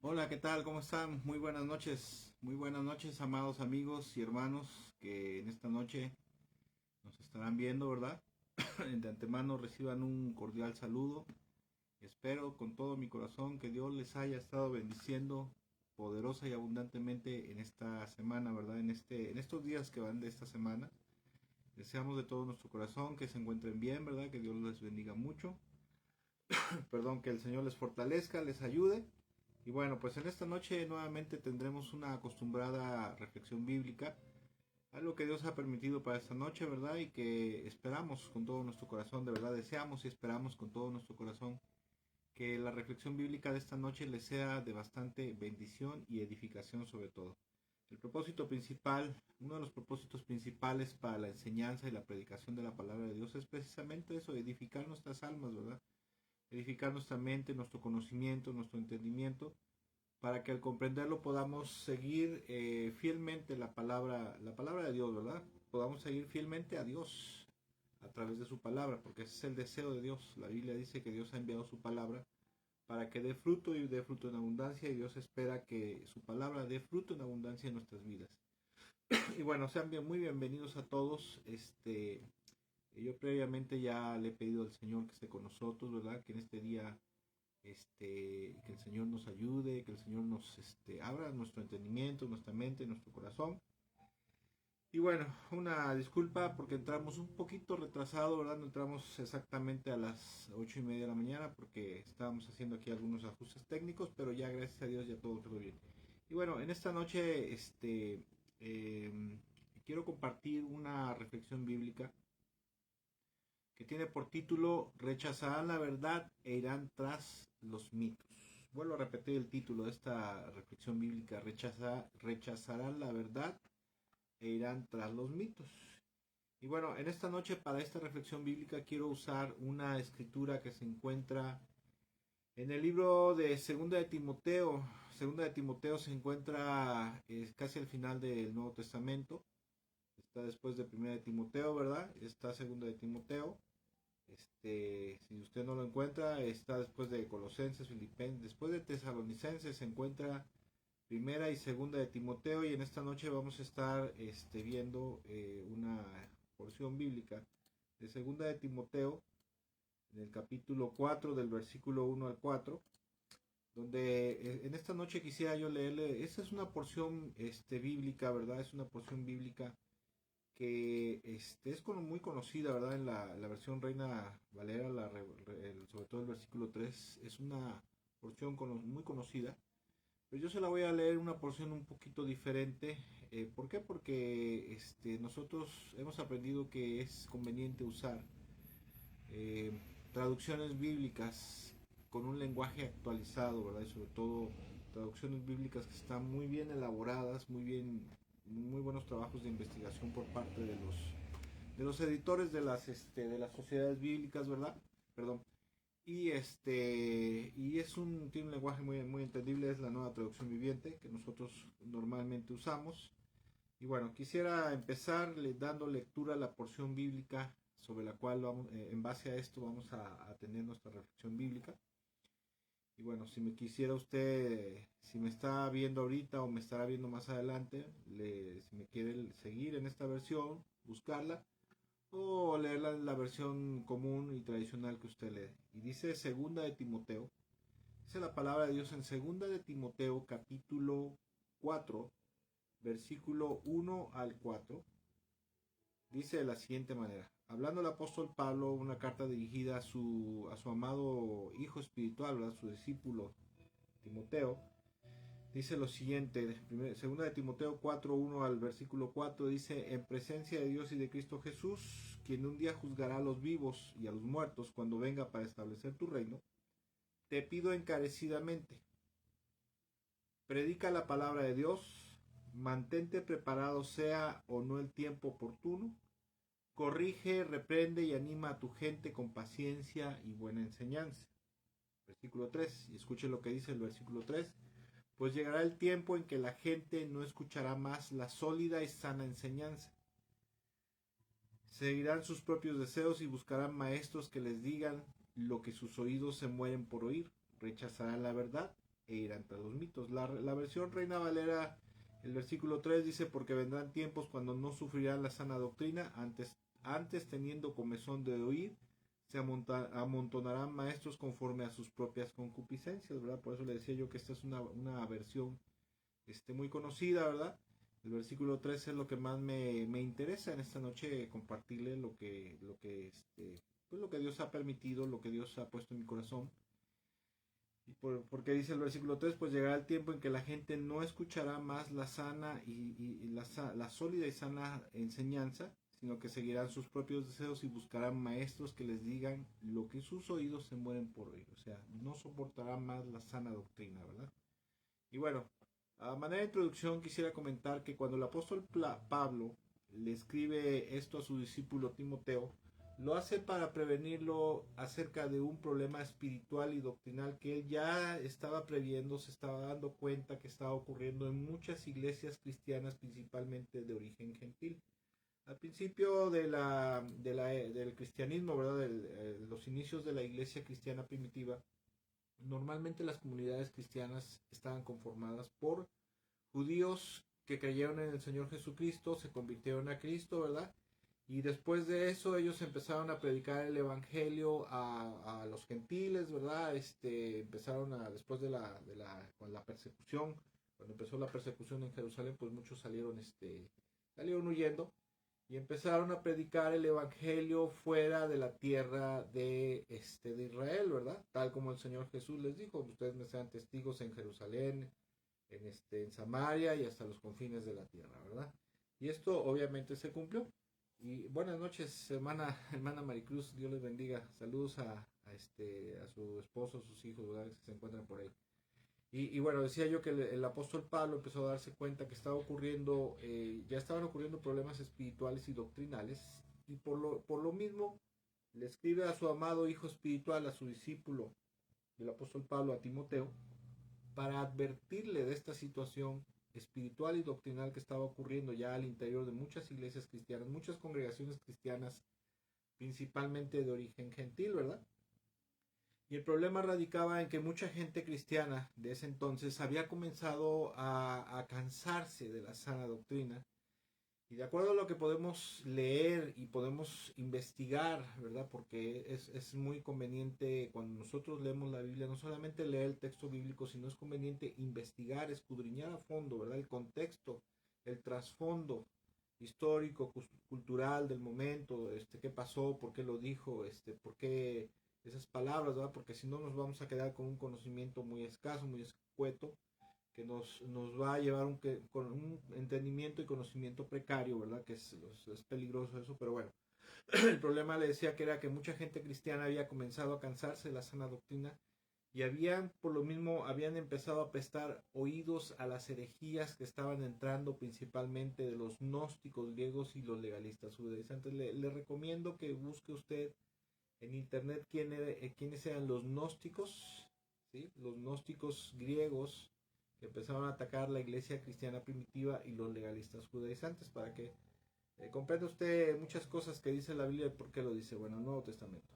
Hola, ¿qué tal? ¿Cómo están? Muy buenas noches, amados amigos y hermanos que en esta noche nos estarán viendo, ¿verdad? De antemano reciban un cordial saludo. Espero con todo mi corazón que Dios les haya estado bendiciendo poderosa y abundantemente en esta semana, ¿verdad? En estos días que van de esta semana. Deseamos de todo nuestro corazón que se encuentren bien, ¿verdad? Que Dios les bendiga mucho. Perdón, que el Señor les fortalezca, les ayude. Y bueno, pues en esta noche nuevamente tendremos una acostumbrada reflexión bíblica, algo que Dios ha permitido para esta noche, ¿verdad? Y que esperamos con todo nuestro corazón, de verdad deseamos y esperamos con todo nuestro corazón que la reflexión bíblica de esta noche les sea de bastante bendición y edificación sobre todo. El propósito principal, uno de los propósitos principales para la enseñanza y la predicación de la palabra de Dios es precisamente eso, edificar nuestras almas, ¿verdad? Edificar nuestra mente, nuestro conocimiento, nuestro entendimiento, para que al comprenderlo podamos seguir fielmente la palabra de Dios, ¿verdad? Podamos seguir fielmente a Dios a través de su palabra, porque ese es el deseo de Dios. La Biblia dice que Dios ha enviado su palabra para que dé fruto y dé fruto en abundancia, y Dios espera que su palabra dé fruto en abundancia en nuestras vidas. Y bueno, sean muy bienvenidos a todos. Yo previamente ya le he pedido al Señor que esté con nosotros, ¿verdad? Que en este día que el Señor nos ayude, que el Señor nos abra nuestro entendimiento, nuestra mente, nuestro corazón. Y bueno, una disculpa porque entramos un poquito retrasado, ¿verdad? No entramos exactamente a las 8:30 de la mañana porque estábamos haciendo aquí algunos ajustes técnicos, pero ya gracias a Dios ya todo quedó bien. Y bueno, en esta noche eh, quiero compartir una reflexión bíblica que tiene por título Rechazarán la verdad e irán tras los mitos. Vuelvo a repetir el título de esta reflexión bíblica: rechazarán la verdad e irán tras los mitos. Y bueno, en esta noche para esta reflexión bíblica quiero usar una escritura que se encuentra en el libro de Segunda de Timoteo. Segunda de Timoteo se encuentra casi al final del Nuevo Testamento. Está después de Primera de Timoteo, ¿verdad? Está Segunda de Timoteo. Si usted no lo encuentra, está después de Colosenses, Filipenses, después de Tesalonicenses se encuentra Primera y Segunda de Timoteo, y en esta noche vamos a estar viendo una porción bíblica de Segunda de Timoteo en el capítulo 4 del versículo 1 al 4, donde en esta noche quisiera yo leerle. Esta es una porción bíblica, ¿verdad? Es una porción bíblica que es muy conocida, ¿verdad? En la versión Reina Valera, sobre todo el versículo 3 es una porción muy conocida, pero yo se la voy a leer una porción un poquito diferente. ¿Por qué? Porque nosotros hemos aprendido que es conveniente usar eh, traducciones bíblicas con un lenguaje actualizado, ¿verdad? Y sobre todo traducciones bíblicas que están muy bien elaboradas, muy buenos trabajos de investigación por parte de los editores de las sociedades bíblicas, ¿verdad? Perdón. Y tiene un lenguaje muy entendible. Es la nueva traducción viviente que nosotros normalmente usamos. Y bueno, quisiera empezar dando lectura a la porción bíblica sobre la cual en base a esto vamos a tener nuestra reflexión bíblica. Y bueno, si me quisiera usted, si me está viendo ahorita o me estará viendo más adelante, si me quiere seguir en esta versión, buscarla, o leerla en la versión común y tradicional que usted lee. Y dice Segunda de Timoteo, dice la palabra de Dios en Segunda de Timoteo capítulo 4, versículo 1 al 4. Dice de la siguiente manera: hablando el apóstol Pablo, una carta dirigida a su amado hijo espiritual, ¿verdad? Su discípulo Timoteo, dice lo siguiente. Segunda de Timoteo 4:1 al versículo 4 dice: en presencia de Dios y de Cristo Jesús, quien un día juzgará a los vivos y a los muertos cuando venga para establecer tu reino, te pido encarecidamente, predica la palabra de Dios, mantente preparado sea o no el tiempo oportuno, corrige, reprende y anima a tu gente con paciencia y buena enseñanza. Versículo 3, y escuche lo que dice el versículo 3: pues llegará el tiempo en que la gente no escuchará más la sólida y sana enseñanza. Seguirán sus propios deseos y buscarán maestros que les digan lo que sus oídos se mueren por oír. Rechazarán la verdad e irán tras los mitos. La versión Reina Valera, el versículo 3 dice, porque vendrán tiempos cuando no sufrirán la sana doctrina, antes teniendo comezón de oír, se amontonarán maestros conforme a sus propias concupiscencias, ¿verdad? Por eso le decía yo que esta es una versión muy conocida, ¿verdad? El versículo 3 es lo que más me interesa en esta noche, compartirle pues lo que Dios ha permitido, lo que Dios ha puesto en mi corazón. Porque dice el versículo 3, pues llegará el tiempo en que la gente no escuchará más la sana y la sólida y sana enseñanza, sino que seguirán sus propios deseos y buscarán maestros que les digan lo que sus oídos se mueren por oír. O sea, no soportarán más la sana doctrina, ¿verdad? Y bueno, a manera de introducción quisiera comentar que cuando el apóstol Pablo le escribe esto a su discípulo Timoteo, lo hace para prevenirlo acerca de un problema espiritual y doctrinal que él ya estaba previendo, se estaba dando cuenta que estaba ocurriendo en muchas iglesias cristianas, principalmente de origen gentil. Al principio del cristianismo, ¿verdad? Los inicios de la iglesia cristiana primitiva, normalmente las comunidades cristianas estaban conformadas por judíos que creyeron en el Señor Jesucristo, se convirtieron a Cristo, ¿verdad? Y después de eso ellos empezaron a predicar el evangelio a los gentiles, ¿verdad? Empezaron después con la persecución, cuando empezó la persecución en Jerusalén, pues muchos salieron huyendo y empezaron a predicar el evangelio fuera de la tierra de Israel, ¿verdad? Tal como el Señor Jesús les dijo, ustedes me sean testigos en Jerusalén, en Samaria y hasta los confines de la tierra, ¿verdad? Y esto obviamente se cumplió. Y buenas noches, hermana Maricruz, Dios les bendiga. Saludos a su esposo, a sus hijos, ¿verdad? Que se encuentran por ahí. Y bueno, decía yo que el apóstol Pablo empezó a darse cuenta que ya estaban ocurriendo problemas espirituales y doctrinales, y por lo mismo le escribe a su amado hijo espiritual, a su discípulo del apóstol Pablo, a Timoteo, para advertirle de esta situación espiritual y doctrinal que estaba ocurriendo ya al interior de muchas iglesias cristianas, muchas congregaciones cristianas, principalmente de origen gentil, ¿verdad? Y el problema radicaba en que mucha gente cristiana de ese entonces había comenzado a cansarse de la sana doctrina. Y de acuerdo a lo que podemos leer y podemos investigar, ¿verdad? Porque es muy conveniente cuando nosotros leemos la Biblia, no solamente leer el texto bíblico, sino es conveniente investigar, escudriñar a fondo, ¿verdad? El contexto, el trasfondo histórico, cultural del momento, qué pasó, por qué lo dijo, por qué esas palabras, ¿verdad? Porque si no nos vamos a quedar con un conocimiento muy escaso, muy escueto, que nos va a llevar con un entendimiento y conocimiento precario, ¿verdad? Que es peligroso eso, pero bueno. El problema le decía que era que mucha gente cristiana había comenzado a cansarse de la sana doctrina y por lo mismo, habían empezado a prestar oídos a las herejías que estaban entrando principalmente de los gnósticos griegos y los legalistas judaizantes. Le recomiendo que busque usted en internet quiénes eran los gnósticos, ¿sí? Los gnósticos griegos que empezaron a atacar la iglesia cristiana primitiva y los legalistas judaizantes para que comprenda usted muchas cosas que dice la Biblia y por qué lo dice, bueno, el Nuevo Testamento.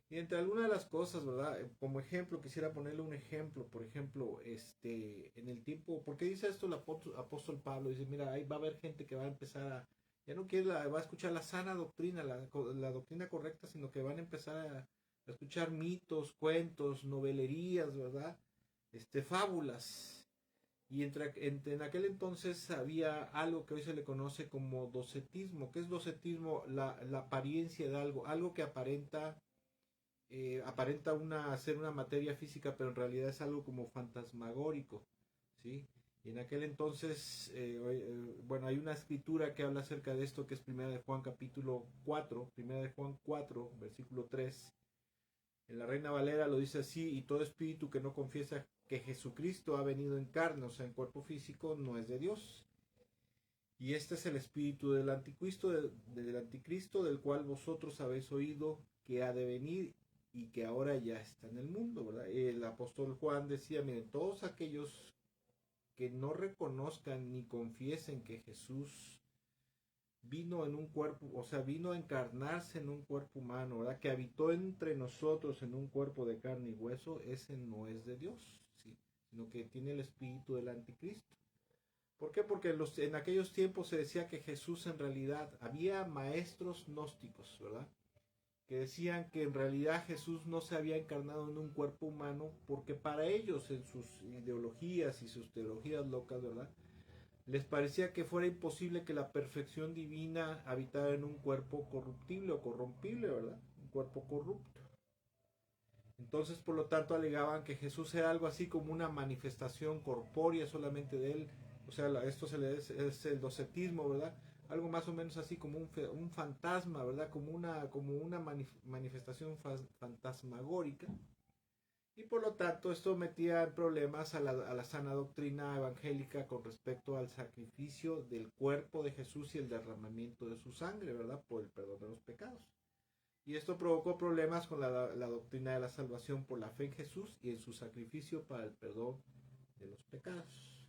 Y entre algunas de las cosas, ¿verdad? Como ejemplo, quisiera ponerle un ejemplo, por ejemplo, en el tiempo, ¿por qué dice esto el apóstol Pablo? Dice, mira, ahí va a haber gente que va a empezar ya no va a escuchar la sana doctrina, la doctrina correcta, sino que van a empezar a escuchar mitos, cuentos, novelerías, ¿verdad? Fábulas. Y en aquel entonces había algo que hoy se le conoce como docetismo. ¿Qué es docetismo? La apariencia de algo que aparenta ser una materia física, pero en realidad es algo como fantasmagórico, ¿sí? Y en aquel entonces, bueno, hay una escritura que habla acerca de esto, que es Primera de Juan capítulo 4, Primera de Juan 4, versículo 3. En la Reina Valera lo dice así: y todo espíritu que no confiesa que Jesucristo ha venido en carne, o sea, en cuerpo físico, no es de Dios. Y este es el espíritu del anticristo, del cual vosotros habéis oído que ha de venir y que ahora ya está en el mundo, ¿verdad? El apóstol Juan decía, miren, todos aquellos que no reconozcan ni confiesen que Jesús vino en un cuerpo, o sea, vino a encarnarse en un cuerpo humano, ¿verdad? Que habitó entre nosotros en un cuerpo de carne y hueso, ese no es de Dios, ¿sí? sino que tiene el espíritu del anticristo. ¿Por qué? Porque en aquellos tiempos se decía que Jesús en realidad, había maestros gnósticos, ¿verdad? Que decían que en realidad Jesús no se había encarnado en un cuerpo humano, porque para ellos, en sus ideologías y sus teologías locas, ¿verdad?, les parecía que fuera imposible que la perfección divina habitara en un cuerpo corruptible o corrompible, ¿verdad? Un cuerpo corrupto. Entonces, por lo tanto, alegaban que Jesús era algo así como una manifestación corpórea solamente de él. O sea, esto es el docetismo, ¿verdad? Algo más o menos así como un fantasma, ¿verdad? Como una manifestación fantasmagórica. Y por lo tanto, esto metía en problemas a la sana doctrina evangélica con respecto al sacrificio del cuerpo de Jesús y el derramamiento de su sangre, ¿verdad? Por el perdón de los pecados. Y esto provocó problemas con la doctrina de la salvación por la fe en Jesús y en su sacrificio para el perdón de los pecados.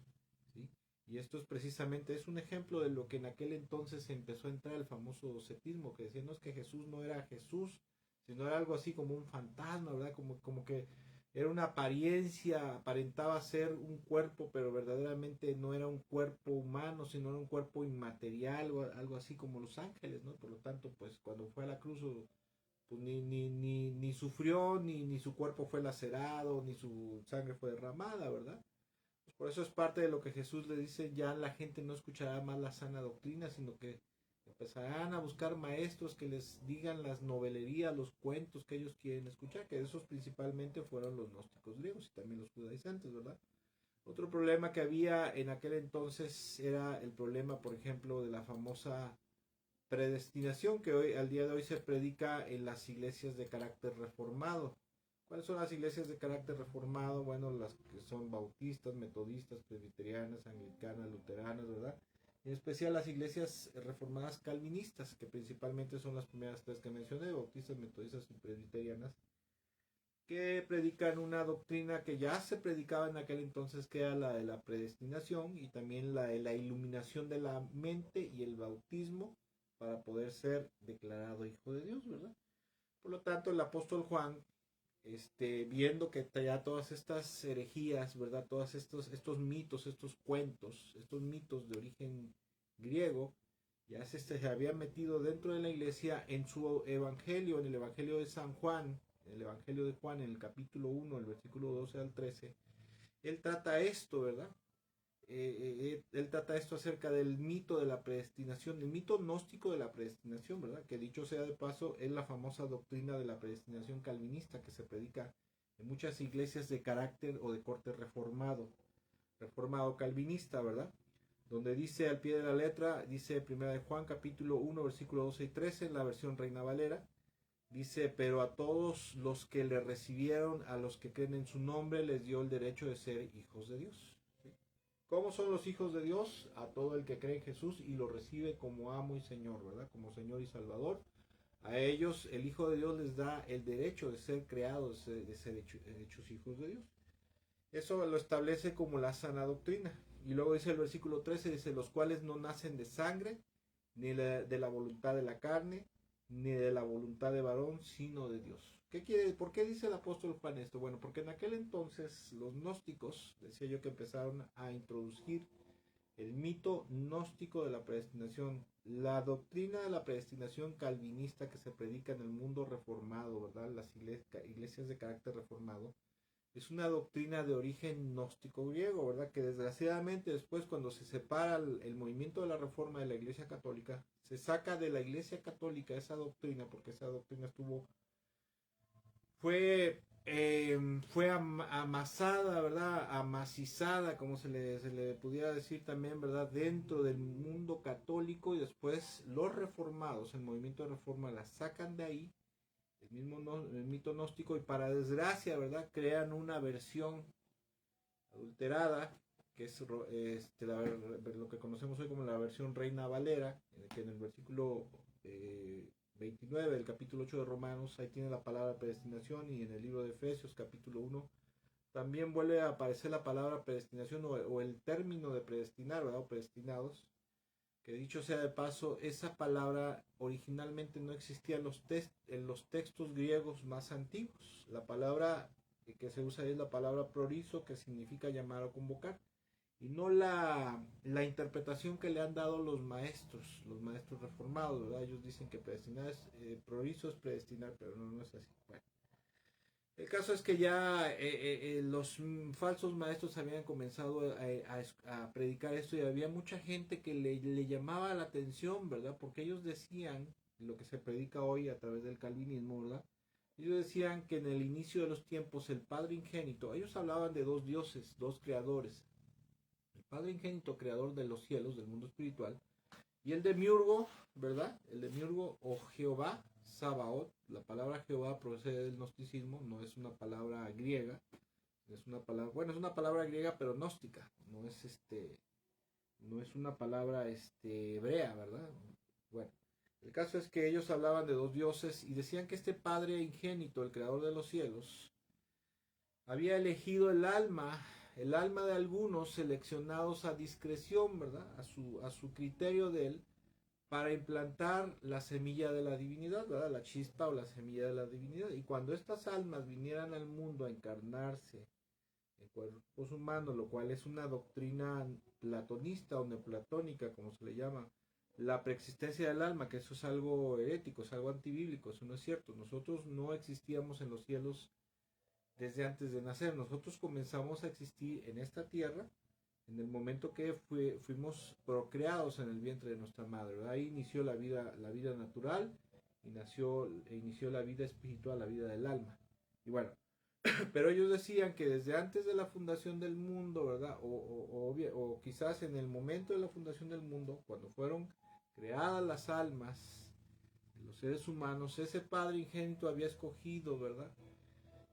¿Sí? Y esto es un ejemplo de lo que en aquel entonces empezó a entrar el famoso docetismo, que decía, no es que Jesús no era Jesús, sino era algo así como un fantasma, ¿verdad? Como que era una apariencia, aparentaba ser un cuerpo, pero verdaderamente no era un cuerpo humano, sino era un cuerpo inmaterial, o algo así como los ángeles, ¿no? Por lo tanto, pues cuando fue a la cruz, pues ni sufrió, ni su cuerpo fue lacerado, ni su sangre fue derramada, ¿verdad? Pues por eso es parte de lo que Jesús le dice, ya la gente no escuchará más la sana doctrina, sino que empezarán a buscar maestros que les digan las novelerías, los cuentos que ellos quieren escuchar, que esos principalmente fueron los gnósticos griegos y también los judaizantes, ¿verdad? Otro problema que había en aquel entonces era el problema, por ejemplo, de la famosa predestinación que hoy, al día de hoy, se predica en las iglesias de carácter reformado. ¿Cuáles son las iglesias de carácter reformado? Bueno, las que son bautistas, metodistas, presbiterianas, anglicanas, luteranas, ¿verdad? En especial las iglesias reformadas calvinistas, que principalmente son las primeras tres que mencioné, bautistas, metodistas y presbiterianas, que predican una doctrina que ya se predicaba en aquel entonces, que era la de la predestinación, y también la de la iluminación de la mente y el bautismo para poder ser declarado hijo de Dios, ¿verdad? Por lo tanto, el apóstol Juan, viendo que ya todas estas herejías, ¿verdad? Todos estos mitos, estos cuentos, estos mitos de origen griego, ya se había metido dentro de la iglesia en su evangelio, en el evangelio de San Juan, en el evangelio de Juan, en el capítulo 1, el versículo 12 al 13, él trata esto, ¿verdad? Él trata esto acerca del mito de la predestinación, el mito gnóstico de la predestinación, ¿verdad? Que dicho sea de paso, es la famosa doctrina de la predestinación calvinista que se predica en muchas iglesias de carácter o de corte reformado calvinista, ¿verdad? Donde dice al pie de la letra, dice 1 de Juan capítulo 1, versículo 12 y 13, en la versión Reina Valera, dice, pero a todos los que le recibieron, a los que creen en su nombre, les dio el derecho de ser hijos de Dios. ¿Cómo son los hijos de Dios? A todo el que cree en Jesús y lo recibe como amo y Señor, ¿verdad? Como Señor y Salvador. A ellos el Hijo de Dios les da el derecho de ser creados, de ser hechos hijos de Dios. Eso lo establece como la sana doctrina. Y luego dice el versículo 13, dice, los cuales no nacen de sangre, ni de la voluntad de la carne, ni de la voluntad de varón, sino de Dios. ¿Por qué dice el apóstol Juan esto? Bueno, porque en aquel entonces los gnósticos, decía yo, que empezaron a introducir el mito gnóstico de la predestinación, la doctrina de la predestinación calvinista que se predica en el mundo reformado, ¿verdad? Las iglesias de carácter reformado, es una doctrina de origen gnóstico griego, ¿verdad? Que desgraciadamente después, cuando se separa el movimiento de la reforma de la iglesia católica, se saca de la iglesia católica esa doctrina, porque esa doctrina fue amasada, ¿verdad? Amacizada, como se le pudiera decir también, ¿verdad? Dentro del mundo católico, y después los reformados, el movimiento de reforma, la sacan de ahí, el mito gnóstico, y para desgracia, ¿verdad? Crean una versión adulterada, que es lo que conocemos hoy como la versión Reina Valera, que en el versículo 29 del capítulo 8 de Romanos, ahí tiene la palabra predestinación, y en el libro de Efesios capítulo 1 también vuelve a aparecer la palabra predestinación, o el término de predestinar, ¿verdad? O predestinados, que dicho sea de paso, esa palabra originalmente no existía en los textos griegos más antiguos. La palabra que se usa es la palabra prorizo, que significa llamar o convocar, y no la interpretación que le han dado los maestros reformados, ¿verdad? Ellos dicen que predestinar es, prorizo es predestinar, pero no es así. Bueno, el caso es que ya los falsos maestros habían comenzado a predicar esto y había mucha gente que le llamaba la atención, ¿verdad? Porque ellos decían, lo que se predica hoy a través del calvinismo, ¿verdad? Ellos decían que en el inicio de los tiempos el Padre Ingénito, ellos hablaban de dos dioses, dos creadores, el Padre Ingénito, creador de los cielos, del mundo espiritual, y el demiurgo, ¿verdad? El demiurgo o Jehová, Sabaoth. La palabra Jehová procede del gnosticismo, no es una palabra griega, es una palabra, bueno, es una palabra griega pero gnóstica, no es una palabra hebrea, ¿verdad? Bueno, el caso es que ellos hablaban de dos dioses y decían que este Padre Ingénito, el creador de los cielos, había elegido el alma de algunos seleccionados a discreción, ¿verdad? A su criterio de él, para implantar la semilla de la divinidad, ¿verdad? La chispa o la semilla de la divinidad. Y cuando estas almas vinieran al mundo a encarnarse en cuerpos humanos, lo cual es una doctrina platonista o neoplatónica, como se le llama, la preexistencia del alma, que eso es algo herético, es algo antibíblico, eso no es cierto. Nosotros no existíamos en los cielos desde antes de nacer, nosotros comenzamos a existir en esta tierra en el momento que fuimos procreados en el vientre de nuestra madre, ¿verdad? Ahí inició la vida natural y inició la vida espiritual, la vida del alma. Y bueno, pero ellos decían que desde antes de la fundación del mundo, ¿verdad? O quizás en el momento de la fundación del mundo, cuando fueron creadas las almas de los seres humanos, ese Padre Ingénito había escogido, ¿verdad?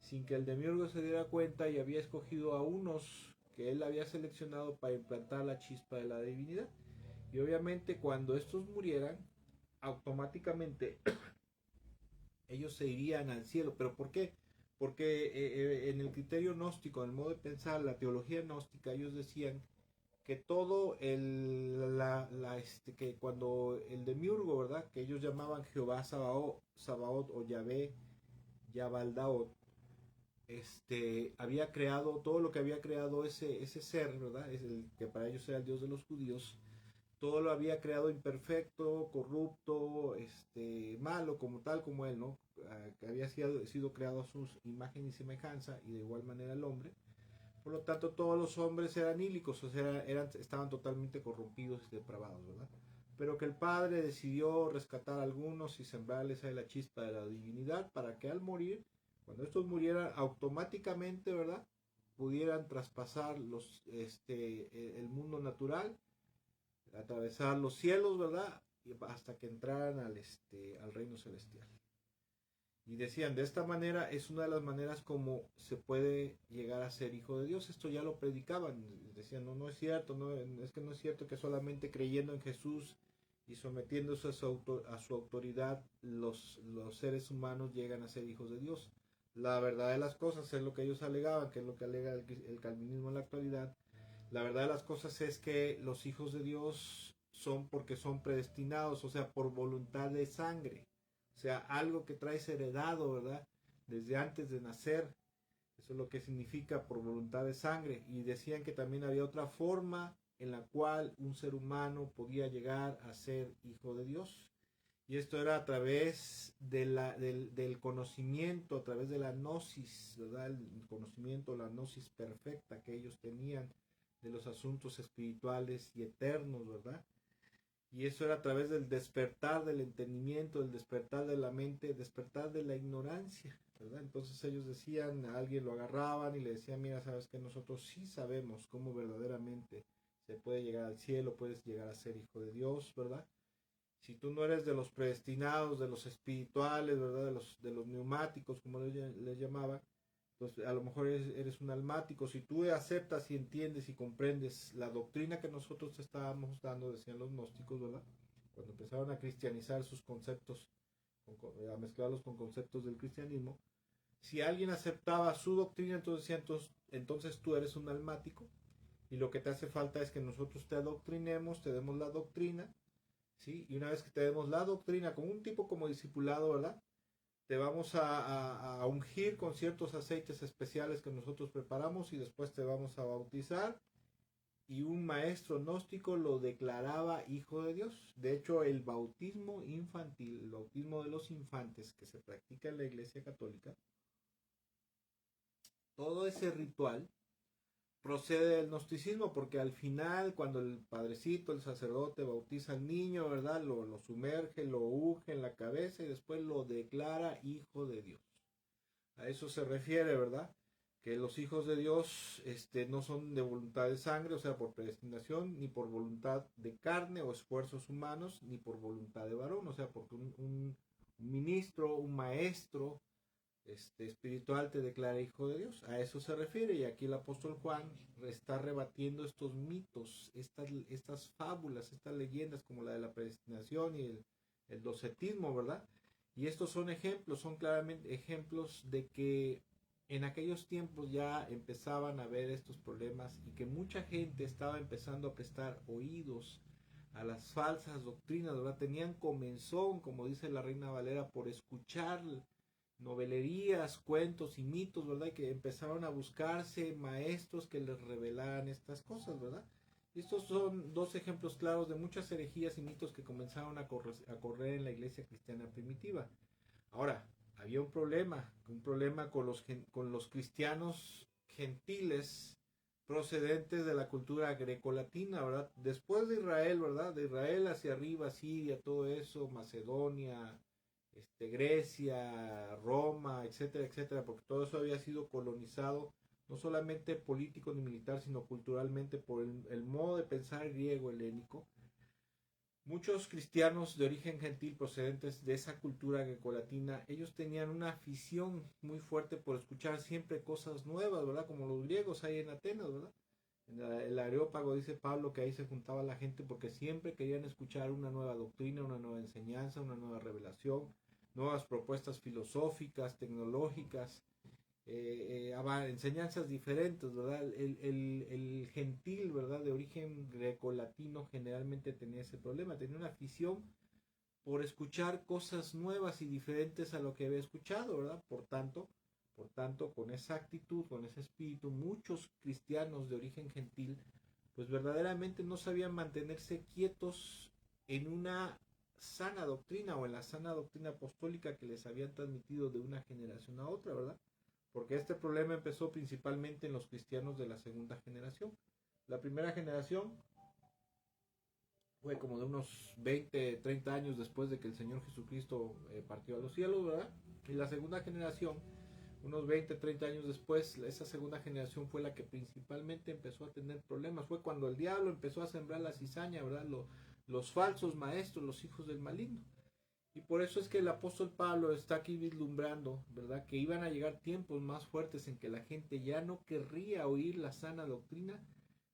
Sin que el demiurgo se diera cuenta, y había escogido a unos que él había seleccionado para implantar la chispa de la divinidad. Y obviamente cuando estos murieran, automáticamente ellos se irían al cielo. ¿Pero por qué? Porque en el criterio gnóstico, en el modo de pensar, la teología gnóstica, ellos decían que todo que cuando el demiurgo, ¿verdad? Que ellos llamaban Jehová Sabaoth o Yahvé, Yabaldaot, había creado todo lo que había creado ese ser, ¿verdad? Es el que para ellos era el Dios de los judíos. Todo lo había creado imperfecto, corrupto, malo, como tal como él, ¿no? Que había sido creado a su imagen y semejanza, y de igual manera el hombre. Por lo tanto, todos los hombres eran ílicos, o sea, estaban totalmente corrompidos y depravados, ¿verdad? Pero que el Padre decidió rescatar a algunos y sembrarles ahí la chispa de la divinidad, para que al morir, cuando estos murieran, automáticamente, ¿verdad?, pudieran traspasar el mundo natural, atravesar los cielos, ¿verdad?, y hasta que entraran al reino celestial. Y decían, de esta manera es una de las maneras como se puede llegar a ser hijo de Dios. Esto ya lo predicaban. Decían, no es cierto, es que no es cierto que solamente creyendo en Jesús y sometiéndose a su autoridad los seres humanos llegan a ser hijos de Dios. La verdad de las cosas es lo que ellos alegaban, que es lo que alega el calvinismo en la actualidad. La verdad de las cosas es que los hijos de Dios son porque son predestinados, o sea, por voluntad de sangre. O sea, algo que traes heredado, ¿verdad? Desde antes de nacer. Eso es lo que significa por voluntad de sangre. Y decían que también había otra forma en la cual un ser humano podía llegar a ser hijo de Dios. Y esto era a través del conocimiento, a través de la gnosis, ¿verdad? El conocimiento, la gnosis perfecta que ellos tenían de los asuntos espirituales y eternos, ¿verdad? Y eso era a través del despertar del entendimiento, del despertar de la mente, despertar de la ignorancia, ¿verdad? Entonces ellos decían, a alguien lo agarraban y le decían, mira, sabes que nosotros sí sabemos cómo verdaderamente se puede llegar al cielo, puedes llegar a ser hijo de Dios, ¿verdad? Si tú no eres de los predestinados, de los espirituales, ¿verdad? De los neumáticos, como les llamaban, pues a lo mejor eres un almático. Si tú aceptas y entiendes y comprendes la doctrina que nosotros te estábamos dando, decían los gnósticos, ¿verdad? Cuando empezaron a cristianizar sus conceptos, a mezclarlos con conceptos del cristianismo, si alguien aceptaba su doctrina, entonces decían, entonces tú eres un almático, y lo que te hace falta es que nosotros te adoctrinemos, te demos la doctrina, ¿sí? Y una vez que te demos la doctrina, con un tipo como discipulado, ¿verdad?, te vamos a ungir con ciertos aceites especiales que nosotros preparamos y después te vamos a bautizar. Y un maestro gnóstico lo declaraba hijo de Dios. De hecho, el bautismo infantil, el bautismo de los infantes que se practica en la Iglesia Católica, todo ese ritual procede del gnosticismo, porque al final, cuando el padrecito, el sacerdote, bautiza al niño, ¿verdad? Lo sumerge, lo unge en la cabeza y después lo declara hijo de Dios. A eso se refiere, ¿verdad? Que los hijos de Dios no son de voluntad de sangre, o sea, por predestinación, ni por voluntad de carne o esfuerzos humanos, ni por voluntad de varón, o sea, porque un ministro, un maestro espiritual te declara hijo de Dios. A eso se refiere, y aquí el apóstol Juan está rebatiendo estos mitos, estas fábulas, estas leyendas como la de la predestinación y el docetismo, ¿verdad? Y estos son ejemplos, son claramente ejemplos de que en aquellos tiempos ya empezaban a haber estos problemas y que mucha gente estaba empezando a prestar oídos a las falsas doctrinas, ¿verdad? Tenían comezón, como dice la Reina Valera, por escuchar novelerías, cuentos y mitos, ¿verdad? Y que empezaron a buscarse maestros que les revelaran estas cosas, ¿verdad? Y estos son dos ejemplos claros de muchas herejías y mitos que comenzaron a correr en la iglesia cristiana primitiva. Ahora, había un problema con los cristianos gentiles procedentes de la cultura grecolatina, ¿verdad? Después de Israel, ¿verdad? De Israel hacia arriba, Siria, todo eso, Macedonia, Grecia, Roma, etcétera, etcétera, porque todo eso había sido colonizado, no solamente político ni militar, sino culturalmente por el modo de pensar griego helénico. Muchos cristianos de origen gentil procedentes de esa cultura grecolatina, ellos tenían una afición muy fuerte por escuchar siempre cosas nuevas, ¿verdad? Como los griegos hay en Atenas, ¿verdad? En el Areópago dice Pablo que ahí se juntaba la gente porque siempre querían escuchar una nueva doctrina, una nueva enseñanza, una nueva revelación, nuevas propuestas filosóficas, tecnológicas, enseñanzas diferentes, ¿verdad? El gentil, ¿verdad? De origen grecolatino generalmente tenía ese problema, tenía una afición por escuchar cosas nuevas y diferentes a lo que había escuchado, ¿verdad? Por tanto, con esa actitud, con ese espíritu, muchos cristianos de origen gentil, pues verdaderamente no sabían mantenerse quietos en una sana doctrina o en la sana doctrina apostólica que les habían transmitido de una generación a otra, ¿verdad? Porque este problema empezó principalmente en los cristianos de la segunda generación. La primera generación fue como de unos 20, 30 años después de que el Señor Jesucristo partió a los cielos, ¿verdad? Y la segunda generación, unos 20, 30 años después, esa segunda generación fue la que principalmente empezó a tener problemas. Fue cuando el diablo empezó a sembrar la cizaña, ¿verdad? Los falsos maestros, los hijos del maligno. Y por eso es que el apóstol Pablo está aquí vislumbrando, ¿verdad? Que iban a llegar tiempos más fuertes en que la gente ya no querría oír la sana doctrina,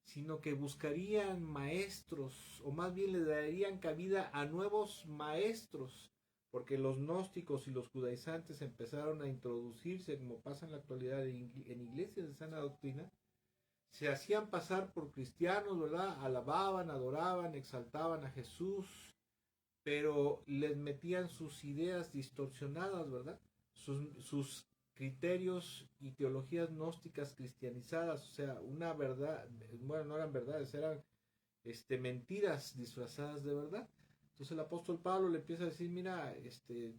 sino que buscarían maestros, o más bien le darían cabida a nuevos maestros, porque los gnósticos y los judaizantes empezaron a introducirse, como pasa en la actualidad, en iglesias de sana doctrina, se hacían pasar por cristianos, ¿verdad? Alababan, adoraban, exaltaban a Jesús, pero les metían sus ideas distorsionadas, ¿verdad? Sus criterios y teologías gnósticas cristianizadas, o sea, una verdad, bueno, no eran verdades, eran mentiras disfrazadas de verdad. Entonces el apóstol Pablo le empieza a decir, mira,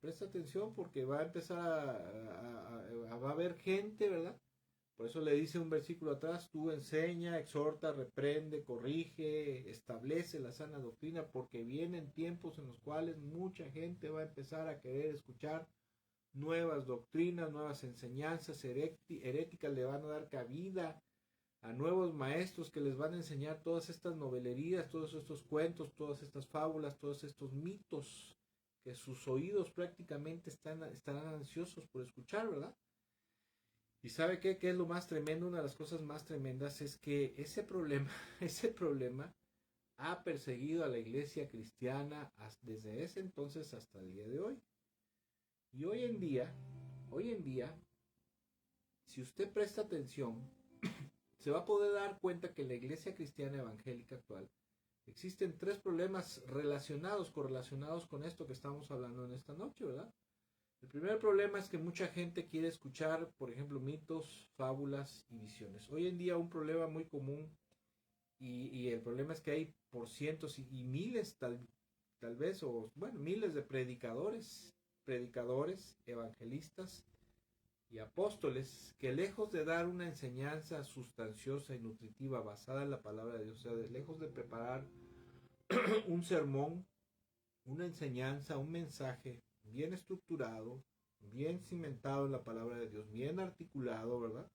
presta atención porque va a empezar va a haber gente, ¿verdad? Por eso le dice un versículo atrás, tú enseña, exhorta, reprende, corrige, establece la sana doctrina, porque vienen tiempos en los cuales mucha gente va a empezar a querer escuchar nuevas doctrinas, nuevas enseñanzas heréticas, le van a dar cabida a nuevos maestros que les van a enseñar todas estas novelerías, todos estos cuentos, todas estas fábulas, todos estos mitos que sus oídos prácticamente estarán ansiosos por escuchar, ¿verdad? ¿Y sabe qué? ¿Qué es lo más tremendo? Una de las cosas más tremendas es que ese problema, ese problema ha perseguido a la iglesia cristiana desde ese entonces hasta el día de hoy. Y hoy en día, si usted presta atención, se va a poder dar cuenta que en la iglesia cristiana evangélica actual existen tres problemas correlacionados con esto que estamos hablando en esta noche, ¿verdad? El primer problema es que mucha gente quiere escuchar, por ejemplo, mitos, fábulas y visiones. Hoy en día un problema muy común y el problema es que hay por cientos y miles tal vez, o bueno, miles de predicadores, evangelistas y apóstoles que lejos de dar una enseñanza sustanciosa y nutritiva basada en la palabra de Dios, o sea, lejos de preparar un sermón, una enseñanza, un mensaje bien estructurado, bien cimentado en la palabra de Dios, bien articulado, ¿verdad?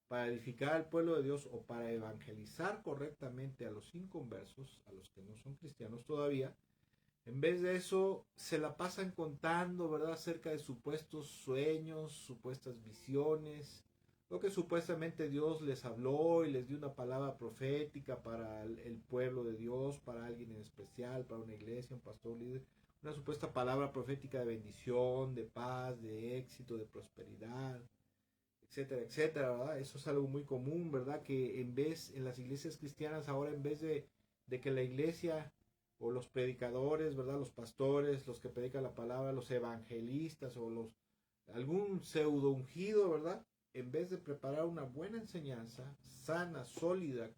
Para edificar al pueblo de Dios o para evangelizar correctamente a los inconversos, a los que no son cristianos todavía. En vez de eso, se la pasan contando, ¿verdad?, acerca de supuestos sueños, supuestas visiones, lo que supuestamente Dios les habló y les dio una palabra profética para el pueblo de Dios, para alguien en especial, para una iglesia, un pastor, un líder, una supuesta palabra profética de bendición, de paz, de éxito, de prosperidad, etcétera, etcétera, ¿verdad? Eso es algo muy común, ¿verdad? Que en las iglesias cristianas ahora en vez de que la iglesia o los predicadores, ¿verdad? Los pastores, los que predican la palabra, los evangelistas o algún pseudo ungido, ¿verdad? En vez de preparar una buena enseñanza, sana, sólida,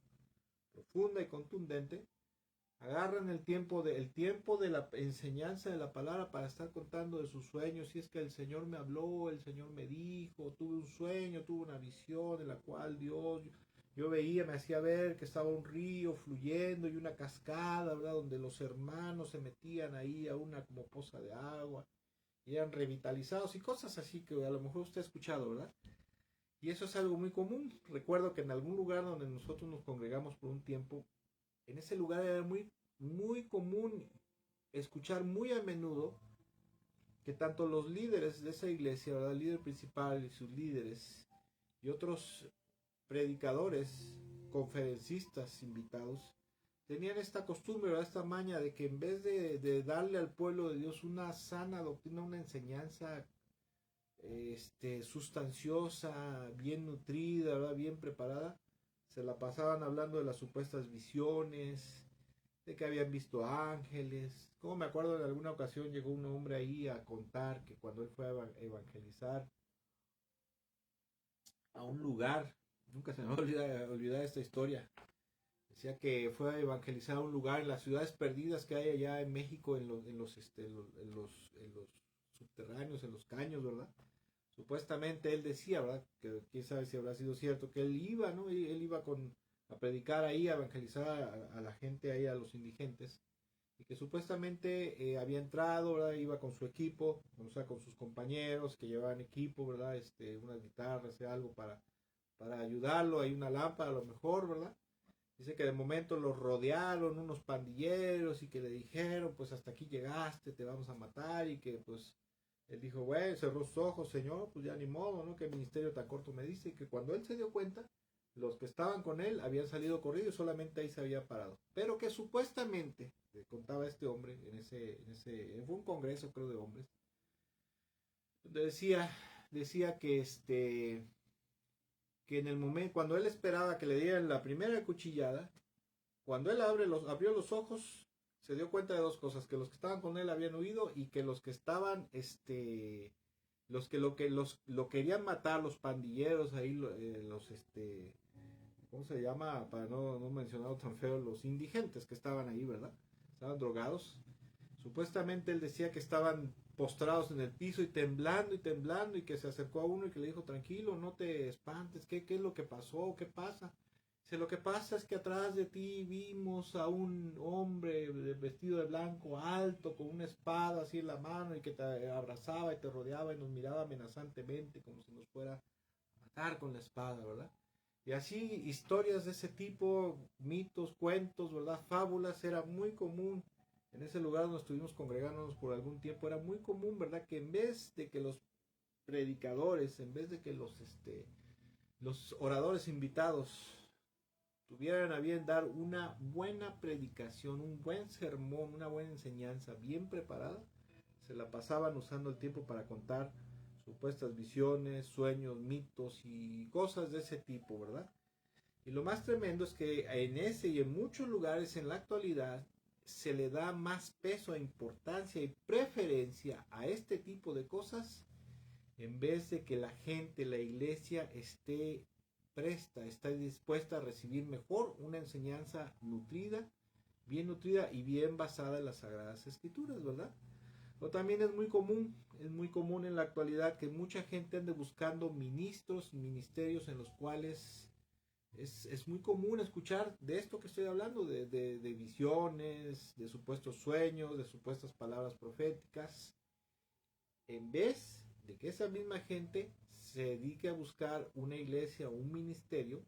profunda y contundente, agarran el tiempo de la enseñanza de la palabra para estar contando de sus sueños. Si es que el Señor me habló, el Señor me dijo, tuve un sueño, tuve una visión en la cual yo veía, me hacía ver que estaba un río fluyendo y una cascada, ¿verdad? Donde los hermanos se metían ahí a una como poza de agua y eran revitalizados y cosas así que a lo mejor usted ha escuchado, ¿verdad? Y eso es algo muy común. Recuerdo que en algún lugar donde nosotros nos congregamos por un tiempo, en ese lugar era muy común escuchar muy a menudo que tanto los líderes de esa iglesia, ¿verdad?, el líder principal y sus líderes y otros predicadores, conferencistas invitados, tenían esta costumbre, ¿verdad?, esta maña de que en vez de darle al pueblo de Dios una sana doctrina, una enseñanza sustanciosa, bien nutrida, ¿verdad?, bien preparada, se la pasaban hablando de las supuestas visiones, de que habían visto ángeles. Como me acuerdo, en alguna ocasión llegó un hombre ahí a contar que cuando él fue a evangelizar a un lugar, nunca se me va a olvidar esta historia. Decía que fue a evangelizar a un lugar en las ciudades perdidas que hay allá en México, en los subterráneos, en los caños, ¿verdad? Supuestamente él decía, ¿verdad? Que quién sabe si habrá sido cierto, que él iba, ¿no? Él iba a predicar ahí, a evangelizar a la gente ahí, a los indigentes, y que supuestamente había entrado, ¿verdad? Iba con su equipo, o sea, con sus compañeros que llevaban equipo, ¿verdad? Unas guitarras, algo para ayudarlo, hay una lámpara a lo mejor, ¿verdad? Dice que de momento los rodearon unos pandilleros y que le dijeron, pues hasta aquí llegaste, te vamos a matar, y que pues él dijo, güey, cerró sus ojos, señor, pues ya ni modo, ¿no? Que ministerio tan corto me dice. Y que cuando él se dio cuenta, los que estaban con él habían salido corridos y solamente ahí se había parado. Pero que supuestamente, contaba este hombre, fue un congreso creo de hombres, donde decía que en el momento, cuando él esperaba que le dieran la primera cuchillada, cuando él abrió los ojos, se dio cuenta de dos cosas: que los que estaban con él habían huido y que los que estaban, lo querían matar, los pandilleros ahí, ¿cómo se llama? Para no mencionarlo tan feo, los indigentes que estaban ahí, ¿verdad? Estaban drogados. Supuestamente él decía que estaban postrados en el piso y temblando, y que se acercó a uno y que le dijo, tranquilo, no te espantes, ¿qué es lo que pasó? ¿Qué pasa? Dice, lo que pasa es que atrás de ti vimos a un hombre vestido de blanco, alto, con una espada así en la mano, y que te abrazaba y te rodeaba y nos miraba amenazantemente como si nos fuera a matar con la espada, ¿verdad? Y así historias de ese tipo, mitos, cuentos, ¿verdad? Fábulas, era muy común en ese lugar donde estuvimos congregándonos por algún tiempo. Era muy común, ¿verdad?, que en vez de que los predicadores, en vez de que los oradores invitados tuvieran a bien dar una buena predicación, un buen sermón, una buena enseñanza bien preparada, se la pasaban usando el tiempo para contar supuestas visiones, sueños, mitos y cosas de ese tipo, ¿verdad? Y lo más tremendo es que en ese y en muchos lugares en la actualidad se le da más peso, importancia y preferencia a este tipo de cosas en vez de que la gente, la iglesia esté presta, está dispuesta a recibir mejor una enseñanza nutrida, bien nutrida y bien basada en las Sagradas Escrituras, ¿verdad? Pero también es muy común en la actualidad que mucha gente ande buscando ministerios en los cuales es muy común escuchar de esto que estoy hablando, de visiones, de supuestos sueños, de supuestas palabras proféticas, en vez de que esa misma gente se dedique a buscar una iglesia o un ministerio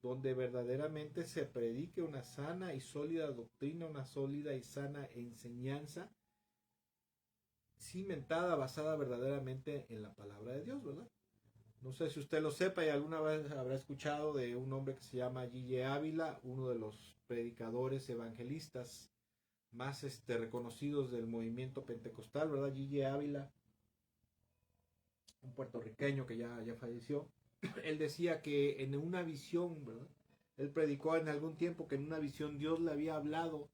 donde verdaderamente se predique una sana y sólida doctrina, una sólida y sana enseñanza cimentada, basada verdaderamente en la palabra de Dios, ¿verdad? No sé si usted lo sepa y alguna vez habrá escuchado de un hombre que se llama G.J. Ávila, uno de los predicadores evangelistas más reconocidos del movimiento pentecostal, ¿verdad? G.J. Ávila, un puertorriqueño que ya falleció. Él decía que en una visión, ¿verdad? Él predicó en algún tiempo que en una visión Dios le había hablado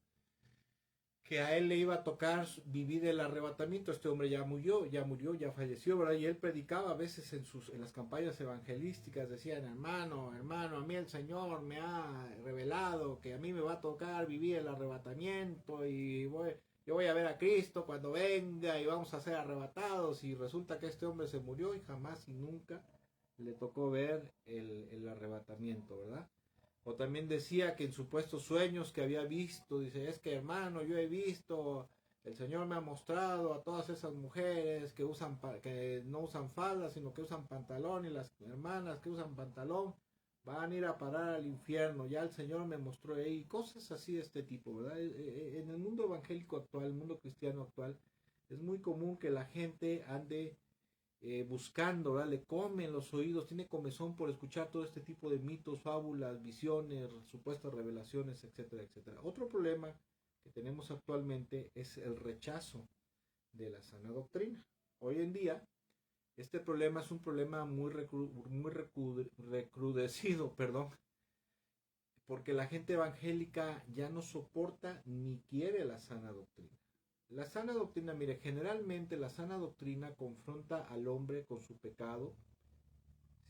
que a él le iba a tocar vivir el arrebatamiento. Este hombre ya murió, ya falleció, ¿verdad? Y él predicaba a veces en las campañas evangelísticas, decían, hermano, a mí el Señor me ha revelado que a mí me va a tocar vivir el arrebatamiento y yo voy a ver a Cristo cuando venga y vamos a ser arrebatados. Y resulta que este hombre se murió y jamás y nunca le tocó ver el arrebatamiento, ¿verdad? O también decía que en supuestos sueños que había visto, dice, es que hermano, yo he visto, el Señor me ha mostrado a todas esas mujeres que no usan falda, sino que usan pantalón, y las hermanas que usan pantalón van a ir a parar al infierno. Ya el Señor me mostró ahí cosas así de este tipo, ¿verdad? En el mundo evangélico actual, el mundo cristiano actual, es muy común que la gente ande buscando, ¿verdad? Le comen los oídos, tiene comezón por escuchar todo este tipo de mitos, fábulas, visiones, supuestas revelaciones, etcétera, etcétera. Otro problema que tenemos actualmente es el rechazo de la sana doctrina. Hoy en día, este problema es un problema muy recrudecido, perdón, porque la gente evangélica ya no soporta ni quiere la sana doctrina. La sana doctrina, mire, generalmente la sana doctrina confronta al hombre con su pecado,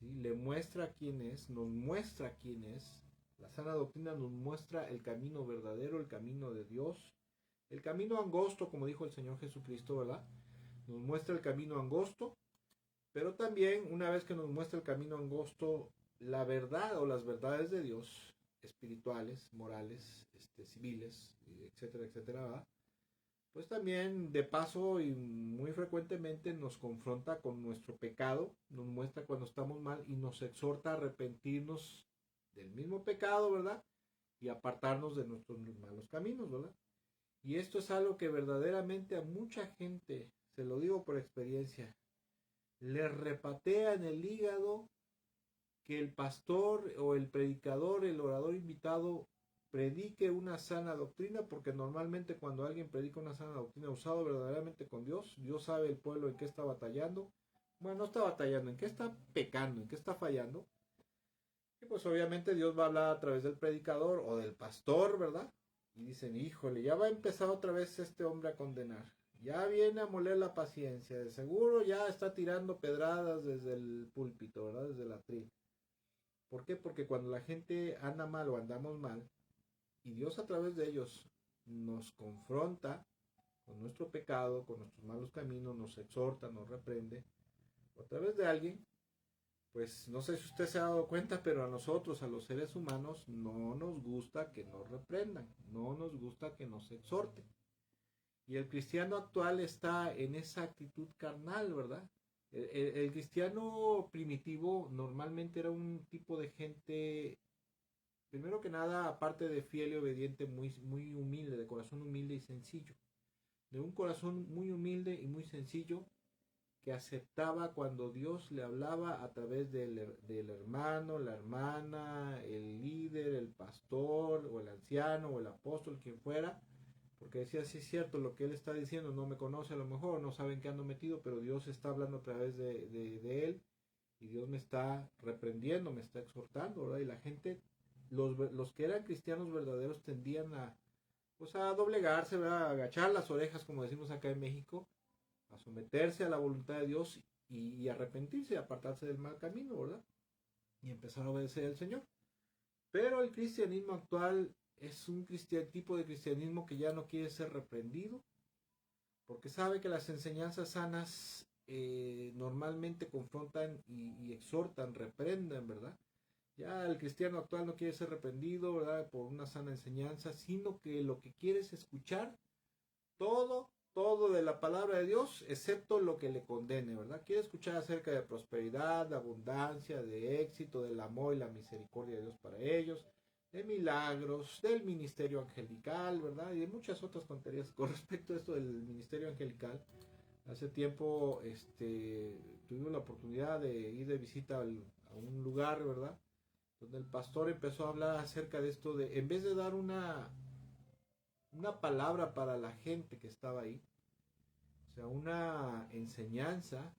¿sí? Le muestra quién es, nos muestra quién es. La sana doctrina nos muestra el camino verdadero, el camino de Dios, el camino angosto, como dijo el Señor Jesucristo, ¿verdad? Nos muestra el camino angosto, pero también, una vez que nos muestra el camino angosto, la verdad o las verdades de Dios, espirituales, morales, civiles, etcétera, etcétera, ¿verdad? Pues también de paso y muy frecuentemente nos confronta con nuestro pecado, nos muestra cuando estamos mal y nos exhorta a arrepentirnos del mismo pecado, ¿verdad? Y apartarnos de nuestros malos caminos, ¿verdad? Y esto es algo que verdaderamente a mucha gente, se lo digo por experiencia, le repatea en el hígado que el pastor o el predicador, el orador invitado predique una sana doctrina, porque normalmente cuando alguien predica una sana doctrina usado verdaderamente con Dios, Dios sabe el pueblo en qué está batallando, bueno, no está batallando, en qué está pecando, en qué está fallando, y pues obviamente Dios va a hablar a través del predicador o del pastor, ¿verdad? Y dicen, híjole, ya va a empezar otra vez este hombre a condenar, ya viene a moler la paciencia, de seguro ya está tirando pedradas desde el púlpito, ¿verdad? Desde el atril. ¿Por qué? Porque cuando la gente anda mal o andamos mal, y Dios a través de ellos nos confronta con nuestro pecado, con nuestros malos caminos, nos exhorta, nos reprende, a través de alguien, pues no sé si usted se ha dado cuenta, pero a nosotros, a los seres humanos, no nos gusta que nos reprendan, no nos gusta que nos exhorten. Y el cristiano actual está en esa actitud carnal, ¿verdad? El cristiano primitivo normalmente era un tipo de gente, primero que nada, aparte de fiel y obediente, muy humilde, de corazón humilde y sencillo. De un corazón muy humilde y muy sencillo, que aceptaba cuando Dios le hablaba a través del hermano, la hermana, el líder, el pastor, o el anciano, o el apóstol, quien fuera, porque decía, sí es cierto, lo que él está diciendo no me conoce a lo mejor, no saben qué ando metido, pero Dios está hablando a través de él, y Dios me está reprendiendo, me está exhortando, ¿verdad? Y la gente, los que eran cristianos verdaderos tendían pues a doblegarse, ¿verdad? A agachar las orejas, como decimos acá en México, a someterse a la voluntad de Dios y arrepentirse, apartarse del mal camino, ¿verdad? Y empezar a obedecer al Señor. Pero el cristianismo actual es un tipo de cristianismo que ya no quiere ser reprendido, porque sabe que las enseñanzas sanas normalmente confrontan y exhortan, reprenden, ¿verdad? Ya el cristiano actual no quiere ser reprendido, ¿verdad? Por una sana enseñanza, sino que lo que quiere es escuchar todo de la palabra de Dios, excepto lo que le condene, ¿verdad? Quiere escuchar acerca de prosperidad, de abundancia, de éxito, del amor y la misericordia de Dios para ellos, de milagros, del ministerio angelical, ¿verdad? Y de muchas otras tonterías. Con respecto a esto del ministerio angelical, hace tiempo tuvimos la oportunidad de ir de visita a un lugar, ¿verdad? Donde el pastor empezó a hablar acerca de esto de, en vez de dar una palabra para la gente que estaba ahí, o sea, una enseñanza,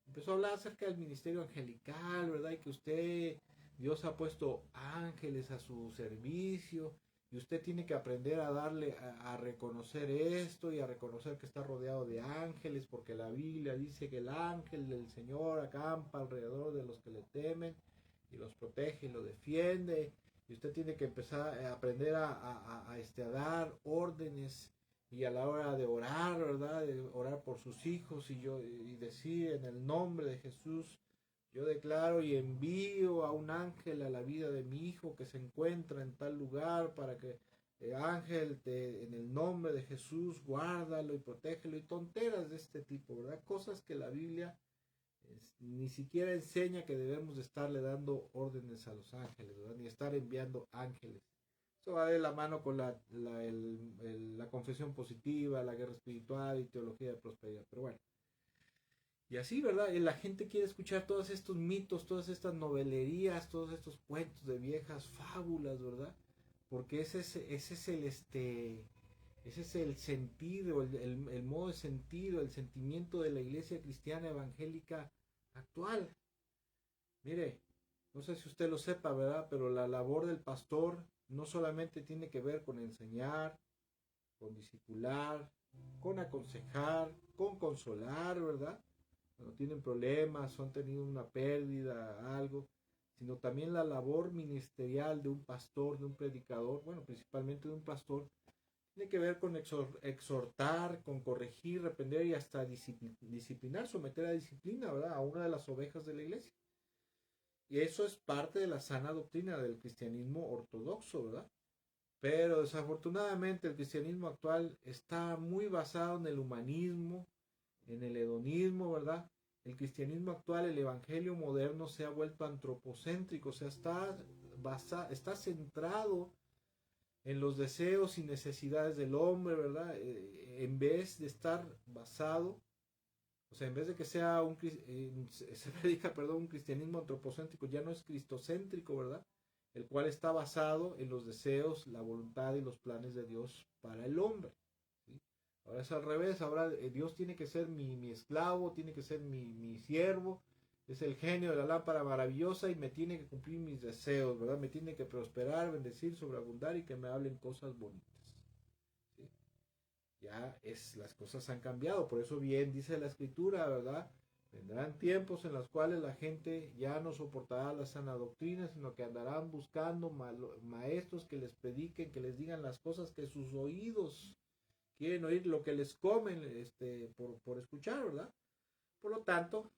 empezó a hablar acerca del ministerio angelical, ¿verdad? Y que Dios ha puesto ángeles a su servicio, y usted tiene que aprender a a reconocer esto y a reconocer que está rodeado de ángeles, porque la Biblia dice que el ángel del Señor acampa alrededor de los que le temen y los protege y los defiende. Y usted tiene que empezar a aprender a dar órdenes y a la hora de orar, ¿verdad? De orar por sus hijos y decir en el nombre de Jesús, yo declaro y envío a un ángel a la vida de mi hijo que se encuentra en tal lugar para que en el nombre de Jesús guárdalo y protégelo y tonteras de este tipo, ¿verdad? Cosas que la Biblia ni siquiera enseña que debemos de estarle dando órdenes a los ángeles, ¿verdad? Ni estar enviando ángeles. Eso va de la mano con la confesión positiva, la guerra espiritual y teología de prosperidad. Pero bueno, y así, ¿verdad? Y la gente quiere escuchar todos estos mitos, todas estas novelerías, todos estos cuentos de viejas fábulas, ¿verdad? Porque ese es el sentido, el modo de sentido, el sentimiento de la iglesia cristiana evangélica actual. Mire, no sé si usted lo sepa, ¿verdad? Pero la labor del pastor no solamente tiene que ver con enseñar, con discipular, con aconsejar, con consolar, ¿verdad? Cuando tienen problemas, han tenido una pérdida, algo, sino también la labor ministerial de un pastor, de un predicador, bueno, principalmente de un pastor, tiene que ver con exhortar, con corregir, reprender y hasta disciplinar, someter a disciplina, ¿verdad? A una de las ovejas de la iglesia. Y eso es parte de la sana doctrina del cristianismo ortodoxo, ¿verdad? Pero desafortunadamente el cristianismo actual está muy basado en el humanismo, en el hedonismo, ¿verdad? El cristianismo actual, el evangelio moderno se ha vuelto antropocéntrico, o sea, está centrado en los deseos y necesidades del hombre, ¿verdad? En vez de estar basado, o sea, en vez de que sea se predica, perdón, un cristianismo antropocéntrico, ya no es cristocéntrico, ¿verdad? El cual está basado en los deseos, la voluntad y los planes de Dios para el hombre. ¿Sí? Ahora es al revés, ahora Dios tiene que ser mi esclavo, tiene que ser mi siervo, es el genio de la lámpara maravillosa y me tiene que cumplir mis deseos, ¿verdad? Me tiene que prosperar, bendecir, sobreabundar y que me hablen cosas bonitas. ¿Sí? Las cosas han cambiado, por eso bien dice la escritura, ¿verdad? Vendrán tiempos en los cuales la gente ya no soportará la sana doctrina, sino que andarán buscando maestros que les prediquen, que les digan las cosas que sus oídos quieren oír, lo que les comen por escuchar, ¿verdad? Por lo tanto,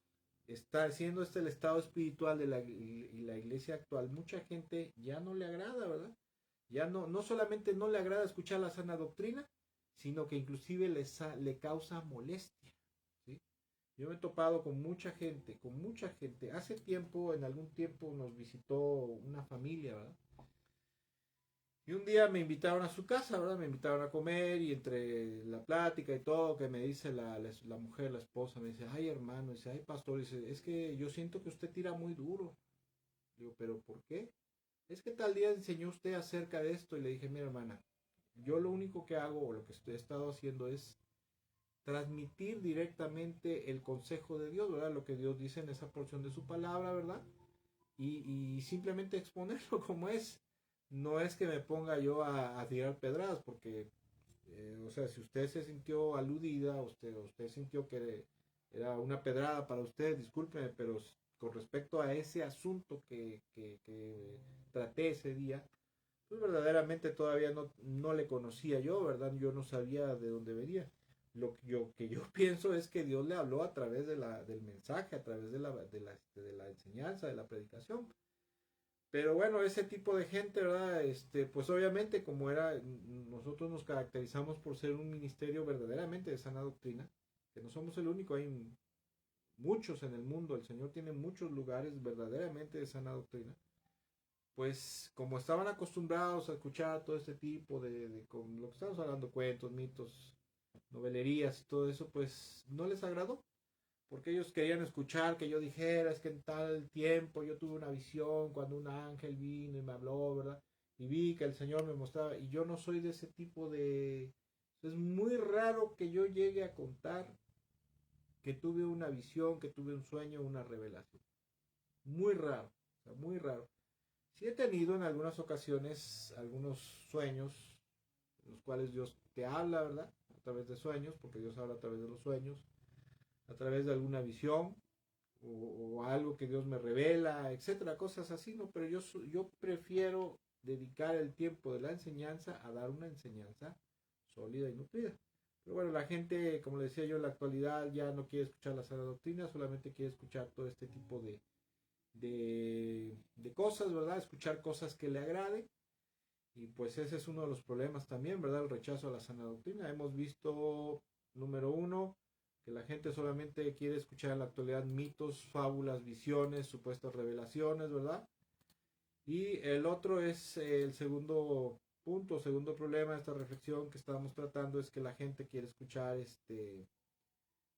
está siendo el estado espiritual de la iglesia actual. Mucha gente ya no le agrada, ¿verdad? Ya no solamente no le agrada escuchar la sana doctrina, sino que inclusive le causa molestia, ¿sí? Yo me he topado con mucha gente, con mucha gente. Hace tiempo, en algún tiempo nos visitó una familia, ¿verdad? Y un día me invitaron a su casa, ¿verdad? Me invitaron a comer y entre la plática y todo, que me dice la mujer, la esposa, me dice, ay hermano, dice, ay pastor, dice, es que yo siento que usted tira muy duro. Digo, pero ¿por qué? Es que tal día enseñó usted acerca de esto y le dije, mira hermana, yo lo único que hago o lo que he estado haciendo es transmitir directamente el consejo de Dios, ¿verdad? Lo que Dios dice en esa porción de su palabra, ¿verdad? Y simplemente exponerlo como es. No es que me ponga yo a tirar pedradas, porque O sea, si usted se sintió aludida, usted sintió que era una pedrada para usted, discúlpeme, pero con respecto a ese asunto que traté ese día, pues verdaderamente todavía no le conocía yo, ¿verdad? Yo no sabía de dónde venía. Que yo pienso es que Dios le habló a través del mensaje, a través de la enseñanza, de la predicación. Pero bueno, ese tipo de gente, ¿verdad? Pues obviamente nosotros nos caracterizamos por ser un ministerio verdaderamente de sana doctrina, que no somos el único, hay muchos en el mundo, el Señor tiene muchos lugares verdaderamente de sana doctrina. Pues como estaban acostumbrados a escuchar todo este tipo con lo que estamos hablando, cuentos, mitos, novelerías y todo eso, pues no les agradó porque ellos querían escuchar que yo dijera, es que en tal tiempo yo tuve una visión cuando un ángel vino y me habló, ¿verdad? Y vi que el Señor me mostraba, y yo no soy de ese tipo de... Es muy raro que yo llegue a contar que tuve una visión, que tuve un sueño, una revelación. Muy raro, o sea, muy raro. Sí he tenido en algunas ocasiones algunos sueños, en los cuales Dios te habla, ¿verdad? A través de sueños, porque Dios habla a través de los sueños, a través de alguna visión, o algo que Dios me revela, etcétera, cosas así, ¿no? Pero yo prefiero dedicar el tiempo de la enseñanza a dar una enseñanza sólida y nutrida. Pero bueno, la gente, como le decía yo, en la actualidad ya no quiere escuchar la sana doctrina, solamente quiere escuchar todo este tipo de cosas, ¿verdad? Escuchar cosas que le agraden. Y pues ese es uno de los problemas también, ¿verdad? El rechazo a la sana doctrina. Hemos visto, número uno, que la gente solamente quiere escuchar en la actualidad mitos, fábulas, visiones, supuestas revelaciones, ¿verdad? Y el otro es el segundo punto, segundo problema de esta reflexión que estábamos tratando, es que la gente quiere escuchar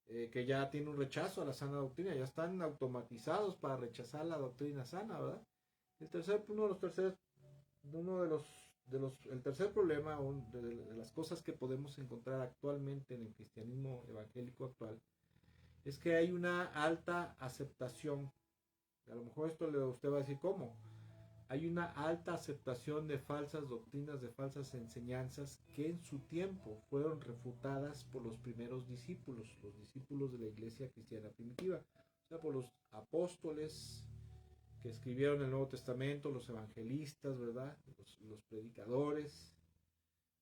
que ya tiene un rechazo a la sana doctrina, ya están automatizados para rechazar la doctrina sana, ¿verdad? El tercer problema, de las cosas que podemos encontrar actualmente en el cristianismo evangélico actual, es que hay una alta aceptación. A lo mejor usted va a decir, ¿cómo? Hay una alta aceptación de falsas doctrinas, de falsas enseñanzas que en su tiempo fueron refutadas por los primeros discípulos, los discípulos de la iglesia cristiana primitiva, o sea, por los apóstoles que escribieron el Nuevo Testamento, los evangelistas, ¿verdad? Los predicadores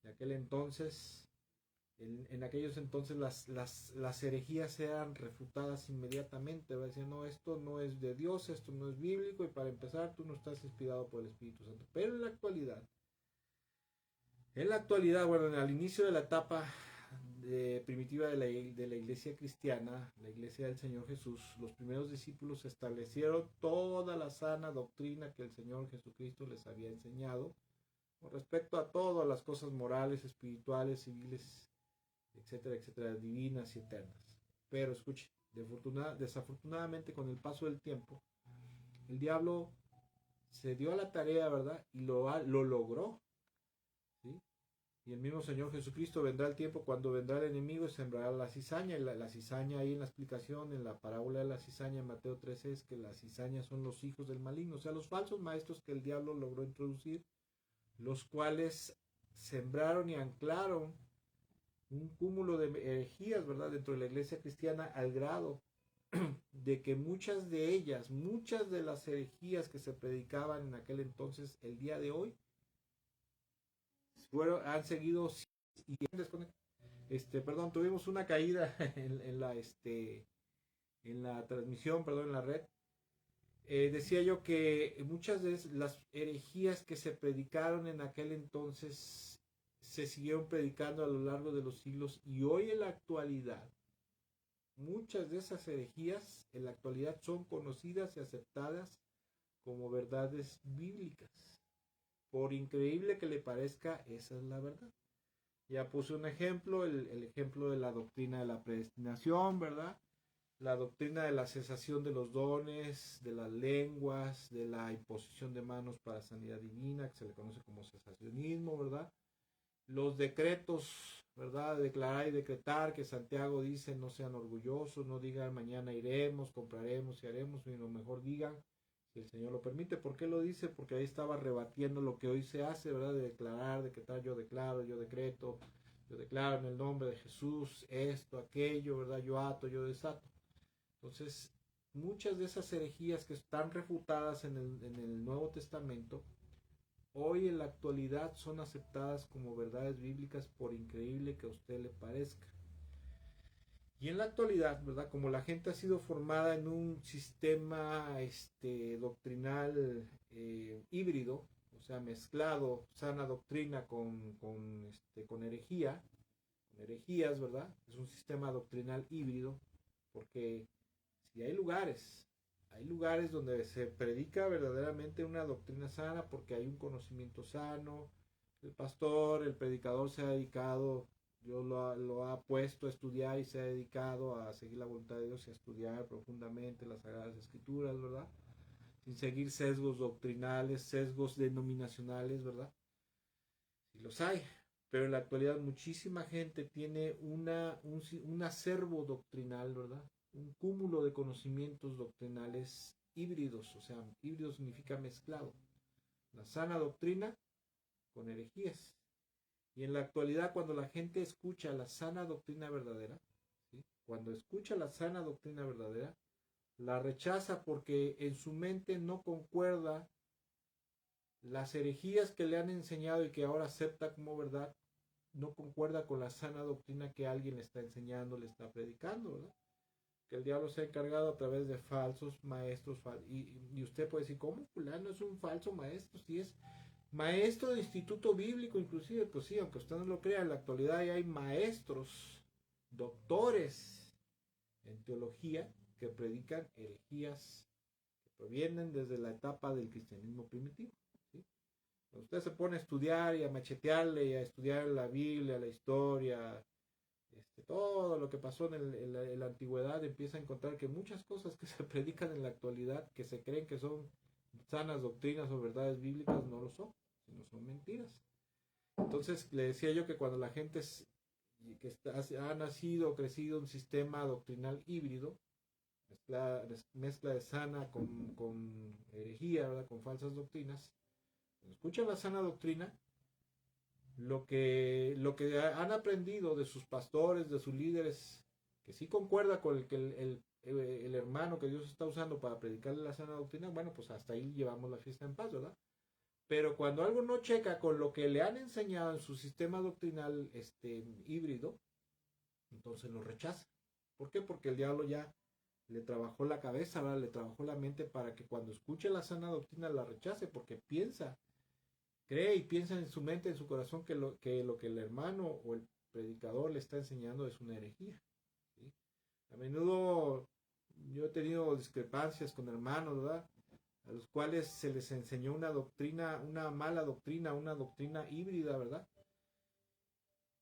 de aquel entonces. En aquellos entonces las herejías eran refutadas inmediatamente, va a decir, no, esto no es de Dios, esto no es bíblico, y para empezar tú no estás inspirado por el Espíritu Santo. Pero en la actualidad, bueno, al inicio de la etapa primitiva de la iglesia cristiana, la iglesia del Señor Jesús, los primeros discípulos establecieron toda la sana doctrina que el Señor Jesucristo les había enseñado con respecto a todas las cosas morales, espirituales, civiles, etcétera, etcétera, divinas y eternas. Pero escuche, desafortunadamente con el paso del tiempo, el diablo se dio a la tarea, ¿verdad? Y lo logró, ¿sí? Y el mismo Señor Jesucristo vendrá el tiempo cuando vendrá el enemigo y sembrará la cizaña. Y la cizaña ahí en la explicación, en la parábola de la cizaña en Mateo 13, es que la cizaña son los hijos del maligno, o sea, los falsos maestros que el diablo logró introducir, los cuales sembraron y anclaron un cúmulo de herejías, ¿verdad?, dentro de la iglesia cristiana, al grado de que muchas de las herejías que se predicaban en aquel entonces, el día de hoy, han seguido y tuvimos una caída en la transmisión, en la red. Decía yo que muchas de las herejías que se predicaron en aquel entonces se siguieron predicando a lo largo de los siglos, y hoy en la actualidad muchas de esas herejías en la actualidad son conocidas y aceptadas como verdades bíblicas. Por increíble que le parezca, esa es la verdad. Ya puse un ejemplo, el ejemplo de la doctrina de la predestinación, ¿verdad? La doctrina de la cesación de los dones, de las lenguas, de la imposición de manos para sanidad divina, que se le conoce como cesacionismo, ¿verdad? Los decretos, ¿verdad? Declarar y decretar, que Santiago dice, no sean orgullosos, no digan mañana iremos, compraremos y haremos, sino mejor digan, si el Señor lo permite. ¿Por qué lo dice? Porque ahí estaba rebatiendo lo que hoy se hace, ¿verdad? De declarar, decretar, yo declaro, yo decreto, yo declaro en el nombre de Jesús esto, aquello, ¿verdad? Yo ato, yo desato. Entonces, muchas de esas herejías que están refutadas en el Nuevo Testamento, hoy en la actualidad son aceptadas como verdades bíblicas, por increíble que a usted le parezca. Y en la actualidad, ¿verdad? Como la gente ha sido formada en un sistema doctrinal híbrido, o sea, mezclado sana doctrina con herejía, con herejías, ¿verdad? Es un sistema doctrinal híbrido, porque si hay lugares donde se predica verdaderamente una doctrina sana, porque hay un conocimiento sano, el pastor, el predicador se ha dedicado, Dios lo ha puesto a estudiar y se ha dedicado a seguir la voluntad de Dios y a estudiar profundamente las Sagradas Escrituras, ¿verdad? Sin seguir sesgos doctrinales, sesgos denominacionales, ¿verdad? Sí los hay, pero en la actualidad muchísima gente tiene un acervo doctrinal, ¿verdad? Un cúmulo de conocimientos doctrinales híbridos, o sea, híbrido significa mezclado. La sana doctrina con herejías. Y en la actualidad, cuando la gente escucha la sana doctrina verdadera, ¿sí? Cuando escucha la sana doctrina verdadera, la rechaza porque en su mente no concuerda las herejías que le han enseñado y que ahora acepta como verdad, no concuerda con la sana doctrina que alguien le está enseñando, le está predicando, ¿verdad? Que el diablo se ha encargado a través de falsos maestros, y usted puede decir, ¿cómo fulano es un falso maestro? Si es maestro de instituto bíblico, inclusive, pues sí, aunque usted no lo crea, en la actualidad ya hay maestros, doctores en teología que predican herejías que provienen desde la etapa del cristianismo primitivo, ¿sí? Cuando usted se pone a estudiar y a machetearle y a estudiar la Biblia, la historia, todo lo que pasó en la antigüedad, empieza a encontrar que muchas cosas que se predican en la actualidad, que se creen que son sanas doctrinas o verdades bíblicas, no lo son, sino son mentiras. Entonces le decía yo que cuando la gente ha nacido o crecido un sistema doctrinal híbrido, mezcla de sana con herejía, ¿verdad? Con falsas doctrinas, cuando escuchan la sana doctrina, lo que han aprendido de sus pastores, de sus líderes, que sí concuerda con el hermano que Dios está usando para predicarle la sana doctrina, bueno, pues hasta ahí llevamos la fiesta en paz, ¿verdad? Pero cuando algo no checa con lo que le han enseñado en su sistema doctrinal híbrido, entonces lo rechaza. ¿Por qué? Porque el diablo ya le trabajó la cabeza, ¿verdad? Le trabajó la mente para que cuando escuche la sana doctrina la rechace, porque cree y piensa en su mente, en su corazón, que lo que el hermano o el predicador le está enseñando es una herejía, ¿sí? A menudo yo he tenido discrepancias con hermanos, ¿verdad? A los cuales se les enseñó una doctrina, una mala doctrina, una doctrina híbrida, ¿verdad?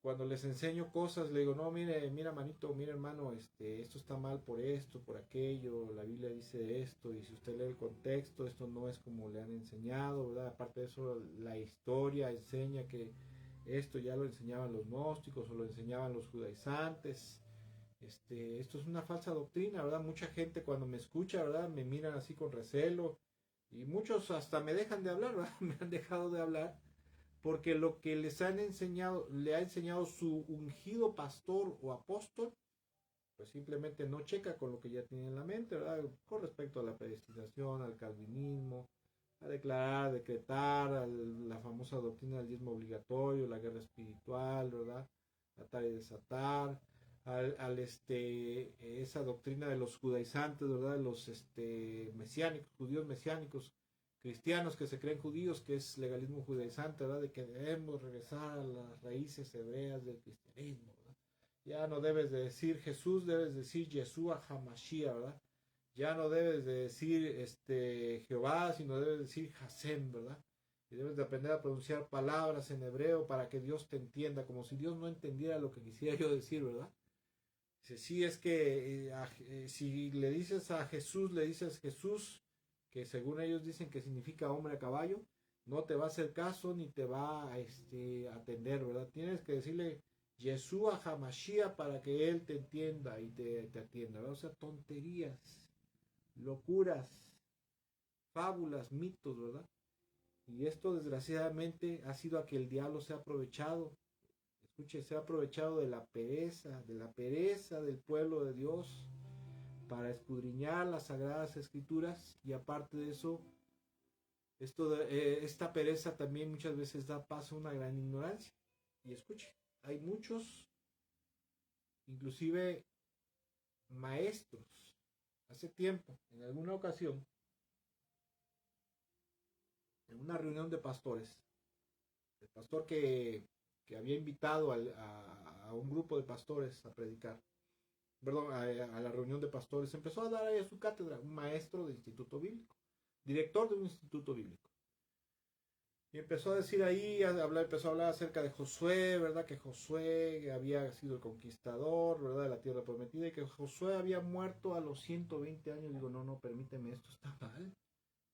Cuando les enseño cosas, le digo, no, mira manito, mira hermano, esto está mal por esto, por aquello, la Biblia dice esto, y si usted lee el contexto, esto no es como le han enseñado, ¿verdad? Aparte de eso, la historia enseña que esto ya lo enseñaban los gnósticos o lo enseñaban los judaizantes. Esto es una falsa doctrina, ¿verdad? Mucha gente cuando me escucha, ¿verdad? Me miran así con recelo, y muchos hasta me dejan de hablar, ¿verdad? Me han dejado de hablar porque lo que les han enseñado, le ha enseñado su ungido pastor o apóstol, pues simplemente no checa con lo que ya tiene en la mente, ¿verdad? Con respecto a la predestinación, al calvinismo, a declarar, a decretar, a la famosa doctrina del diezmo obligatorio, la guerra espiritual, ¿verdad? Atar y desatar, esa doctrina de los judaizantes, ¿verdad? De los mesiánicos, judíos mesiánicos, cristianos que se creen judíos, que es legalismo judaizante, ¿verdad? De que debemos regresar a las raíces hebreas del cristianismo, ¿verdad? Ya no debes de decir Jesús, debes decir Yeshua HaMashiach, ¿verdad? Ya no debes de decir Jehová, sino debes decir Hasem, ¿verdad? Y debes de aprender a pronunciar palabras en hebreo para que Dios te entienda, como si Dios no entendiera lo que quisiera yo decir, ¿verdad? Dice, sí, es que si le dices a Jesús, le dices Jesús, que según ellos dicen que significa hombre a caballo, no te va a hacer caso ni te va a atender, ¿verdad? Tienes que decirle Yeshua HaMashiach para que él te entienda y te atienda, ¿verdad? O sea, tonterías, locuras, fábulas, mitos, ¿verdad? Y esto desgraciadamente ha sido a que el diablo se ha aprovechado. Escuche, se ha aprovechado de la pereza del pueblo de Dios para escudriñar las sagradas escrituras, y aparte de eso, esta pereza también muchas veces da paso a una gran ignorancia. Y escuche, hay muchos, inclusive maestros, hace tiempo, en alguna ocasión, en una reunión de pastores, el pastor que había invitado a un grupo de pastores a predicar, perdón, a la reunión de pastores, empezó a dar ahí a su cátedra, un maestro de instituto bíblico, director de un instituto bíblico. Y empezó a decir ahí, empezó a hablar acerca de Josué, ¿verdad? Que Josué había sido el conquistador, ¿verdad? De la tierra prometida, y que Josué había muerto a los 120 años. Digo, no, permíteme, esto está mal.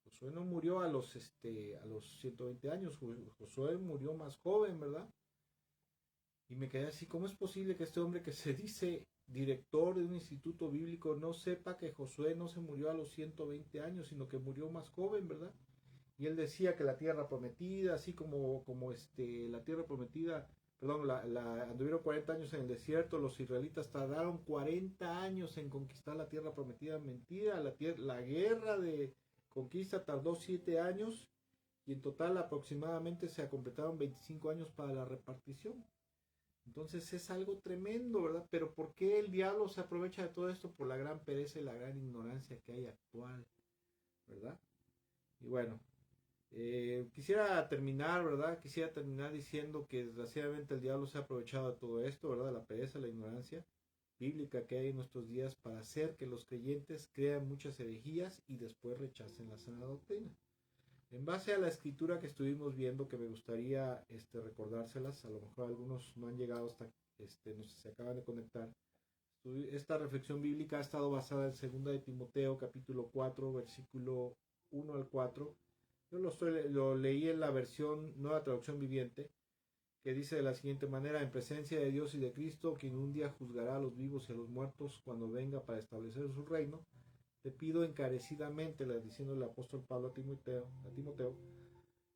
Josué no murió a los 120 años, Josué murió más joven, ¿verdad? Y me quedé así, ¿cómo es posible que este hombre que se dice director de un instituto bíblico no sepa que Josué no se murió a los 120 años, sino que murió más joven, ¿verdad? Y él decía que la tierra prometida, así como la tierra prometida, perdón, anduvieron 40 años en el desierto, los israelitas tardaron 40 años en conquistar la tierra prometida. Mentira, la guerra de conquista tardó 7 años, y en total aproximadamente se completaron 25 años para la repartición. Entonces es algo tremendo, ¿verdad? Pero ¿por qué el diablo se aprovecha de todo esto? Por la gran pereza y la gran ignorancia que hay actual, ¿verdad? Y bueno, quisiera terminar, ¿verdad? Quisiera terminar diciendo que desgraciadamente el diablo se ha aprovechado de todo esto, ¿verdad? La pereza, la ignorancia bíblica que hay en nuestros días para hacer que los creyentes crean muchas herejías y después rechacen la sana doctrina. En base a la escritura que estuvimos viendo, que me gustaría recordárselas, a lo mejor algunos no han llegado hasta, no sé, se acaban de conectar. Esta reflexión bíblica ha estado basada en 2 de Timoteo, capítulo 4, versículo 1 al 4. Yo lo leí en la versión Nueva Traducción Viviente, que dice de la siguiente manera: en presencia de Dios y de Cristo, quien un día juzgará a los vivos y a los muertos cuando venga para establecer su reino, te pido encarecidamente, diciendo el apóstol Pablo a Timoteo,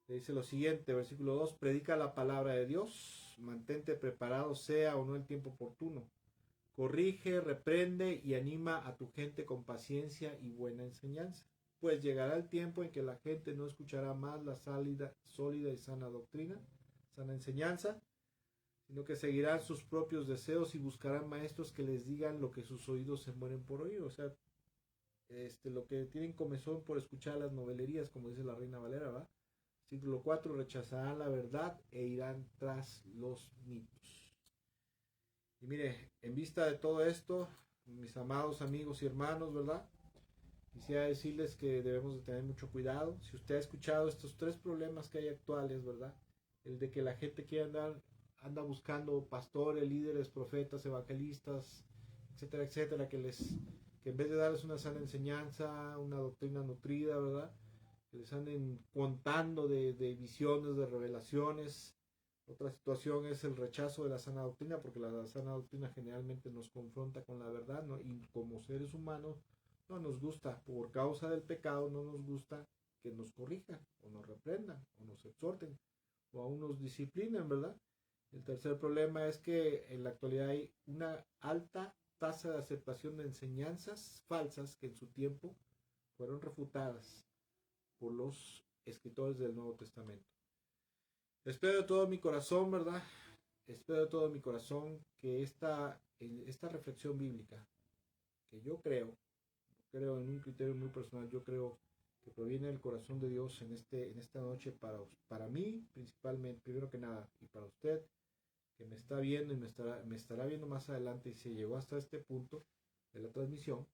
le dice lo siguiente, versículo 2, predica la palabra de Dios, mantente preparado, sea o no el tiempo oportuno, corrige, reprende y anima a tu gente con paciencia y buena enseñanza, pues llegará el tiempo en que la gente no escuchará más la sólida y sana doctrina, sana enseñanza, sino que seguirán sus propios deseos y buscarán maestros que les digan lo que sus oídos se mueren por oír. O sea, lo que tienen comezón por escuchar las novelerías, como dice la Reina Valera, ¿va? Siglo 4, rechazarán la verdad e irán tras los mitos. Y mire, en vista de todo esto, mis amados amigos y hermanos, ¿verdad? Quisiera decirles que debemos de tener mucho cuidado. Si usted ha escuchado estos 3 problemas que hay actuales, ¿verdad? El de que la gente anda buscando pastores, líderes, profetas, evangelistas, etcétera, etcétera, que en vez de darles una sana enseñanza, una doctrina nutrida, ¿verdad? Que les anden contando de visiones, de revelaciones. Otra situación es el rechazo de la sana doctrina, porque la sana doctrina generalmente nos confronta con la verdad, ¿no? Y como seres humanos no nos gusta, por causa del pecado, no nos gusta que nos corrijan, o nos reprendan, o nos exhorten, o aún nos disciplinen, ¿verdad? El tercer problema es que en la actualidad hay una alta tasa de aceptación de enseñanzas falsas que en su tiempo fueron refutadas por los escritores del Nuevo Testamento. Espero de todo mi corazón, ¿verdad? Espero de todo mi corazón que esta reflexión bíblica, que yo creo en un criterio muy personal, yo creo que proviene del corazón de Dios en esta noche para mí, principalmente, primero que nada, y para usted, que me está viendo y me estará viendo más adelante, y se llegó hasta este punto de la transmisión,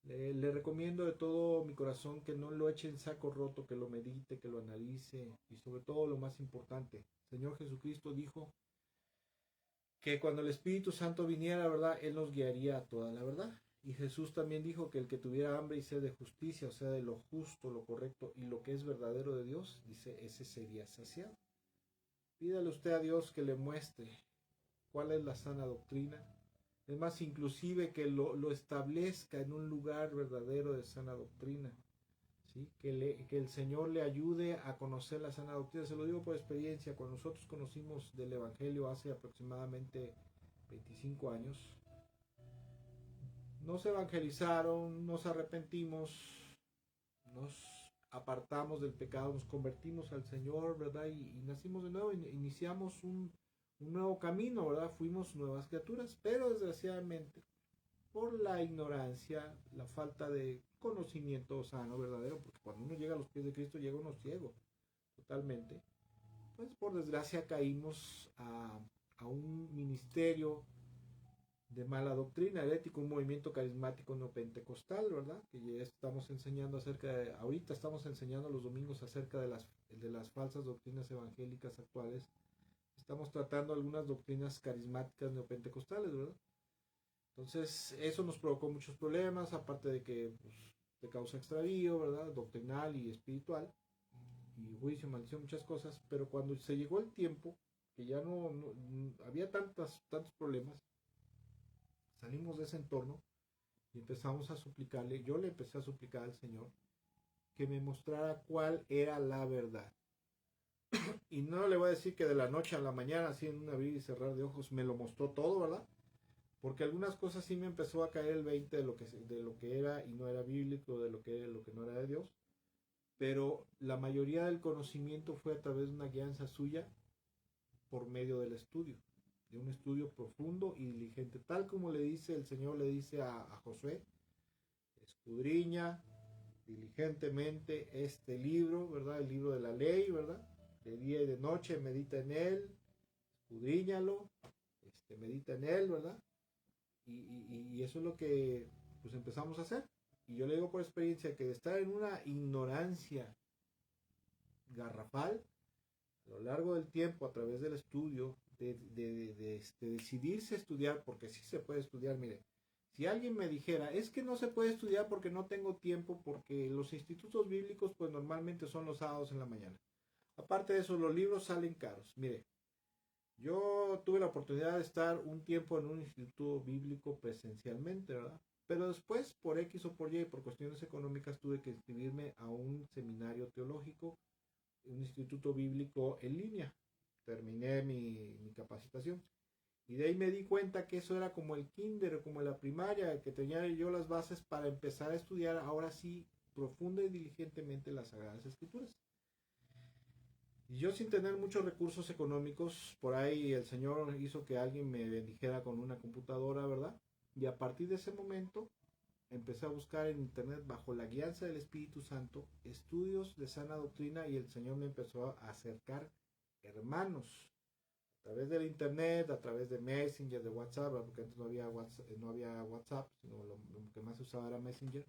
le recomiendo de todo mi corazón que no lo eche en saco roto, que lo medite, que lo analice, y sobre todo lo más importante, Señor Jesucristo dijo que cuando el Espíritu Santo viniera, ¿verdad?, Él nos guiaría a toda la verdad. Y Jesús también dijo que el que tuviera hambre y sed de justicia, o sea, de lo justo, lo correcto y lo que es verdadero de Dios, dice, ese sería saciado. Pídale usted a Dios que le muestre cuál es la sana doctrina. Es más, inclusive que lo establezca en un lugar verdadero de sana doctrina. ¿sí? Que el Señor le ayude a conocer la sana doctrina. Se lo digo por experiencia, cuando nosotros conocimos del Evangelio hace aproximadamente 25 años, nos evangelizaron, nos arrepentimos, nos apartamos del pecado, nos convertimos al Señor, ¿verdad? Y nacimos de nuevo, iniciamos un nuevo camino, ¿verdad? Fuimos nuevas criaturas, pero desgraciadamente, por la ignorancia, la falta de conocimiento sano, verdadero, porque cuando uno llega a los pies de Cristo, llega uno ciego, totalmente, pues por desgracia caímos a un ministerio de mala doctrina, herético, un movimiento carismático neopentecostal, ¿verdad? Que ya estamos enseñando ahorita estamos enseñando los domingos acerca de las falsas doctrinas evangélicas actuales. Estamos tratando algunas doctrinas carismáticas neopentecostales, ¿verdad? Entonces, eso nos provocó muchos problemas, aparte de que pues, te causa extravío, ¿verdad? Doctrinal y espiritual, y juicio, maldición, muchas cosas, pero cuando se llegó el tiempo, que ya no había tantos problemas, salimos de ese entorno y empezamos a suplicarle, yo le empecé a suplicar al Señor que me mostrara cuál era la verdad. Y no le voy a decir que de la noche a la mañana, así en un abrir y cerrar de ojos, me lo mostró todo, ¿verdad? Porque algunas cosas sí me empezó a caer el 20 de lo que era y no era bíblico, de lo que era y lo que no era de Dios. Pero la mayoría del conocimiento fue a través de una guianza suya por medio del estudio, de un estudio profundo y diligente, tal como le dice el Señor, le dice a Josué, escudriña diligentemente este libro, ¿verdad? El libro de la ley, ¿verdad? De día y de noche medita en él, escudriñalo, medita en él, ¿verdad? Y eso es lo que pues empezamos a hacer. Y yo le digo por experiencia que de estar en una ignorancia garrafal, a lo largo del tiempo, a través del estudio, de decidirse a estudiar, porque sí se puede estudiar, mire, si alguien me dijera, es que no se puede estudiar porque no tengo tiempo, porque los institutos bíblicos pues normalmente son los sábados en la mañana. Aparte de eso, los libros salen caros. Mire, yo tuve la oportunidad de estar un tiempo en un instituto bíblico presencialmente, ¿verdad? Pero después, por X o por Y, por cuestiones económicas, tuve que inscribirme a un seminario teológico, un instituto bíblico en línea. Terminé mi capacitación. Y de ahí me di cuenta que eso era como el kinder, como la primaria, que tenía yo las bases para empezar a estudiar ahora sí profunda y diligentemente las Sagradas Escrituras. Y yo sin tener muchos recursos económicos, por ahí el Señor hizo que alguien me bendijera con una computadora, ¿verdad? Y a partir de ese momento empecé a buscar en internet bajo la guianza del Espíritu Santo estudios de sana doctrina y el Señor me empezó a acercar hermanos a través del internet, a través de Messenger, de WhatsApp, ¿verdad? Porque antes no había WhatsApp, sino lo que más se usaba era Messenger.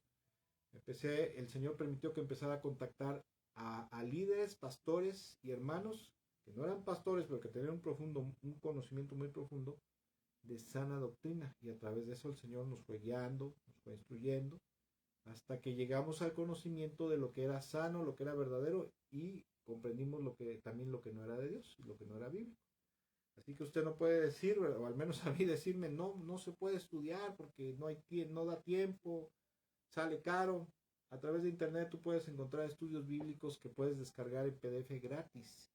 El Señor permitió que empezara a contactar a líderes, pastores y hermanos que no eran pastores, pero que tenían un conocimiento muy profundo de sana doctrina. Y a través de eso el Señor nos fue guiando, nos fue instruyendo, hasta que llegamos al conocimiento de lo que era sano, lo que era verdadero, y comprendimos también lo que no era de Dios, lo que no era bíblico. Así que usted no puede decir, o al menos a mí decirme, no se puede estudiar porque no da tiempo, sale caro. A través de internet tú puedes encontrar estudios bíblicos que puedes descargar en PDF gratis.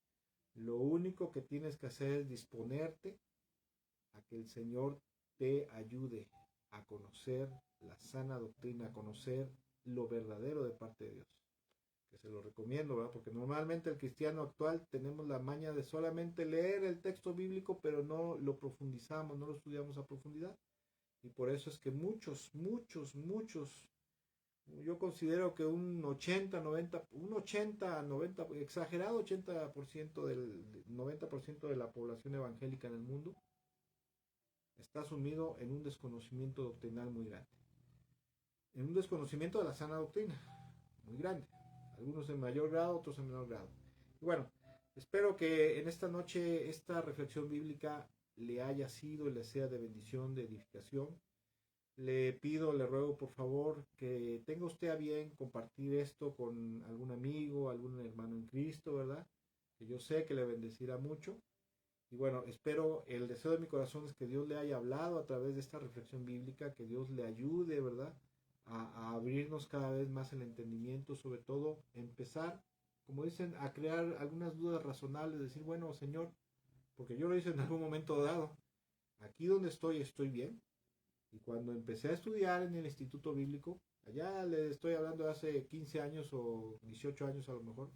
Lo único que tienes que hacer es disponerte a que el Señor te ayude a conocer la sana doctrina, a conocer lo verdadero de parte de Dios. Que se lo recomiendo, ¿verdad? Porque normalmente el cristiano actual tenemos la maña de solamente leer el texto bíblico, pero no lo profundizamos, no lo estudiamos a profundidad. Y por eso es que muchos, yo considero que un 90, exagerado 80% 90% de la población evangélica en el mundo está sumido en un desconocimiento doctrinal muy grande. En un desconocimiento de la sana doctrina, muy grande. Algunos en mayor grado, otros en menor grado. Y bueno, espero que en esta noche esta reflexión bíblica le haya sido y le sea de bendición, de edificación. Le pido, le ruego por favor que tenga usted a bien compartir esto con algún amigo, algún hermano en Cristo, ¿verdad? Que yo sé que le bendecirá mucho. Y bueno, el deseo de mi corazón es que Dios le haya hablado a través de esta reflexión bíblica, que Dios le ayude, ¿verdad? a abrirnos cada vez más el entendimiento, sobre todo empezar, como dicen, a crear algunas dudas razonables, decir, bueno, Señor, porque yo lo hice en algún momento dado, aquí donde estoy bien. Y cuando empecé a estudiar en el Instituto Bíblico, allá le estoy hablando de hace 15 años o 18 años a lo mejor,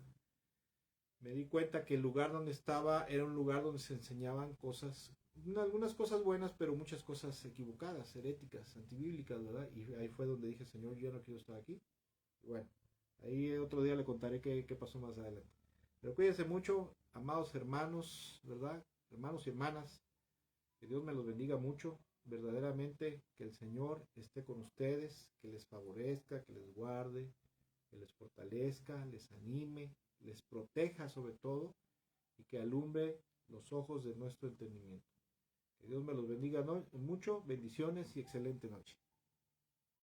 me di cuenta que el lugar donde estaba era un lugar donde se enseñaban cosas, algunas cosas buenas, pero muchas cosas equivocadas, heréticas, antibíblicas, ¿verdad? Y ahí fue donde dije, Señor, yo no quiero estar aquí. Y bueno, ahí otro día le contaré qué pasó más adelante. Pero cuídense mucho, amados hermanos, ¿verdad? Hermanos y hermanas, que Dios me los bendiga mucho, verdaderamente que el Señor esté con ustedes, que les favorezca, que les guarde, que les fortalezca, les anime, les proteja sobre todo y que alumbre los ojos de nuestro entendimiento. Que Dios me los bendiga mucho, bendiciones y excelente noche.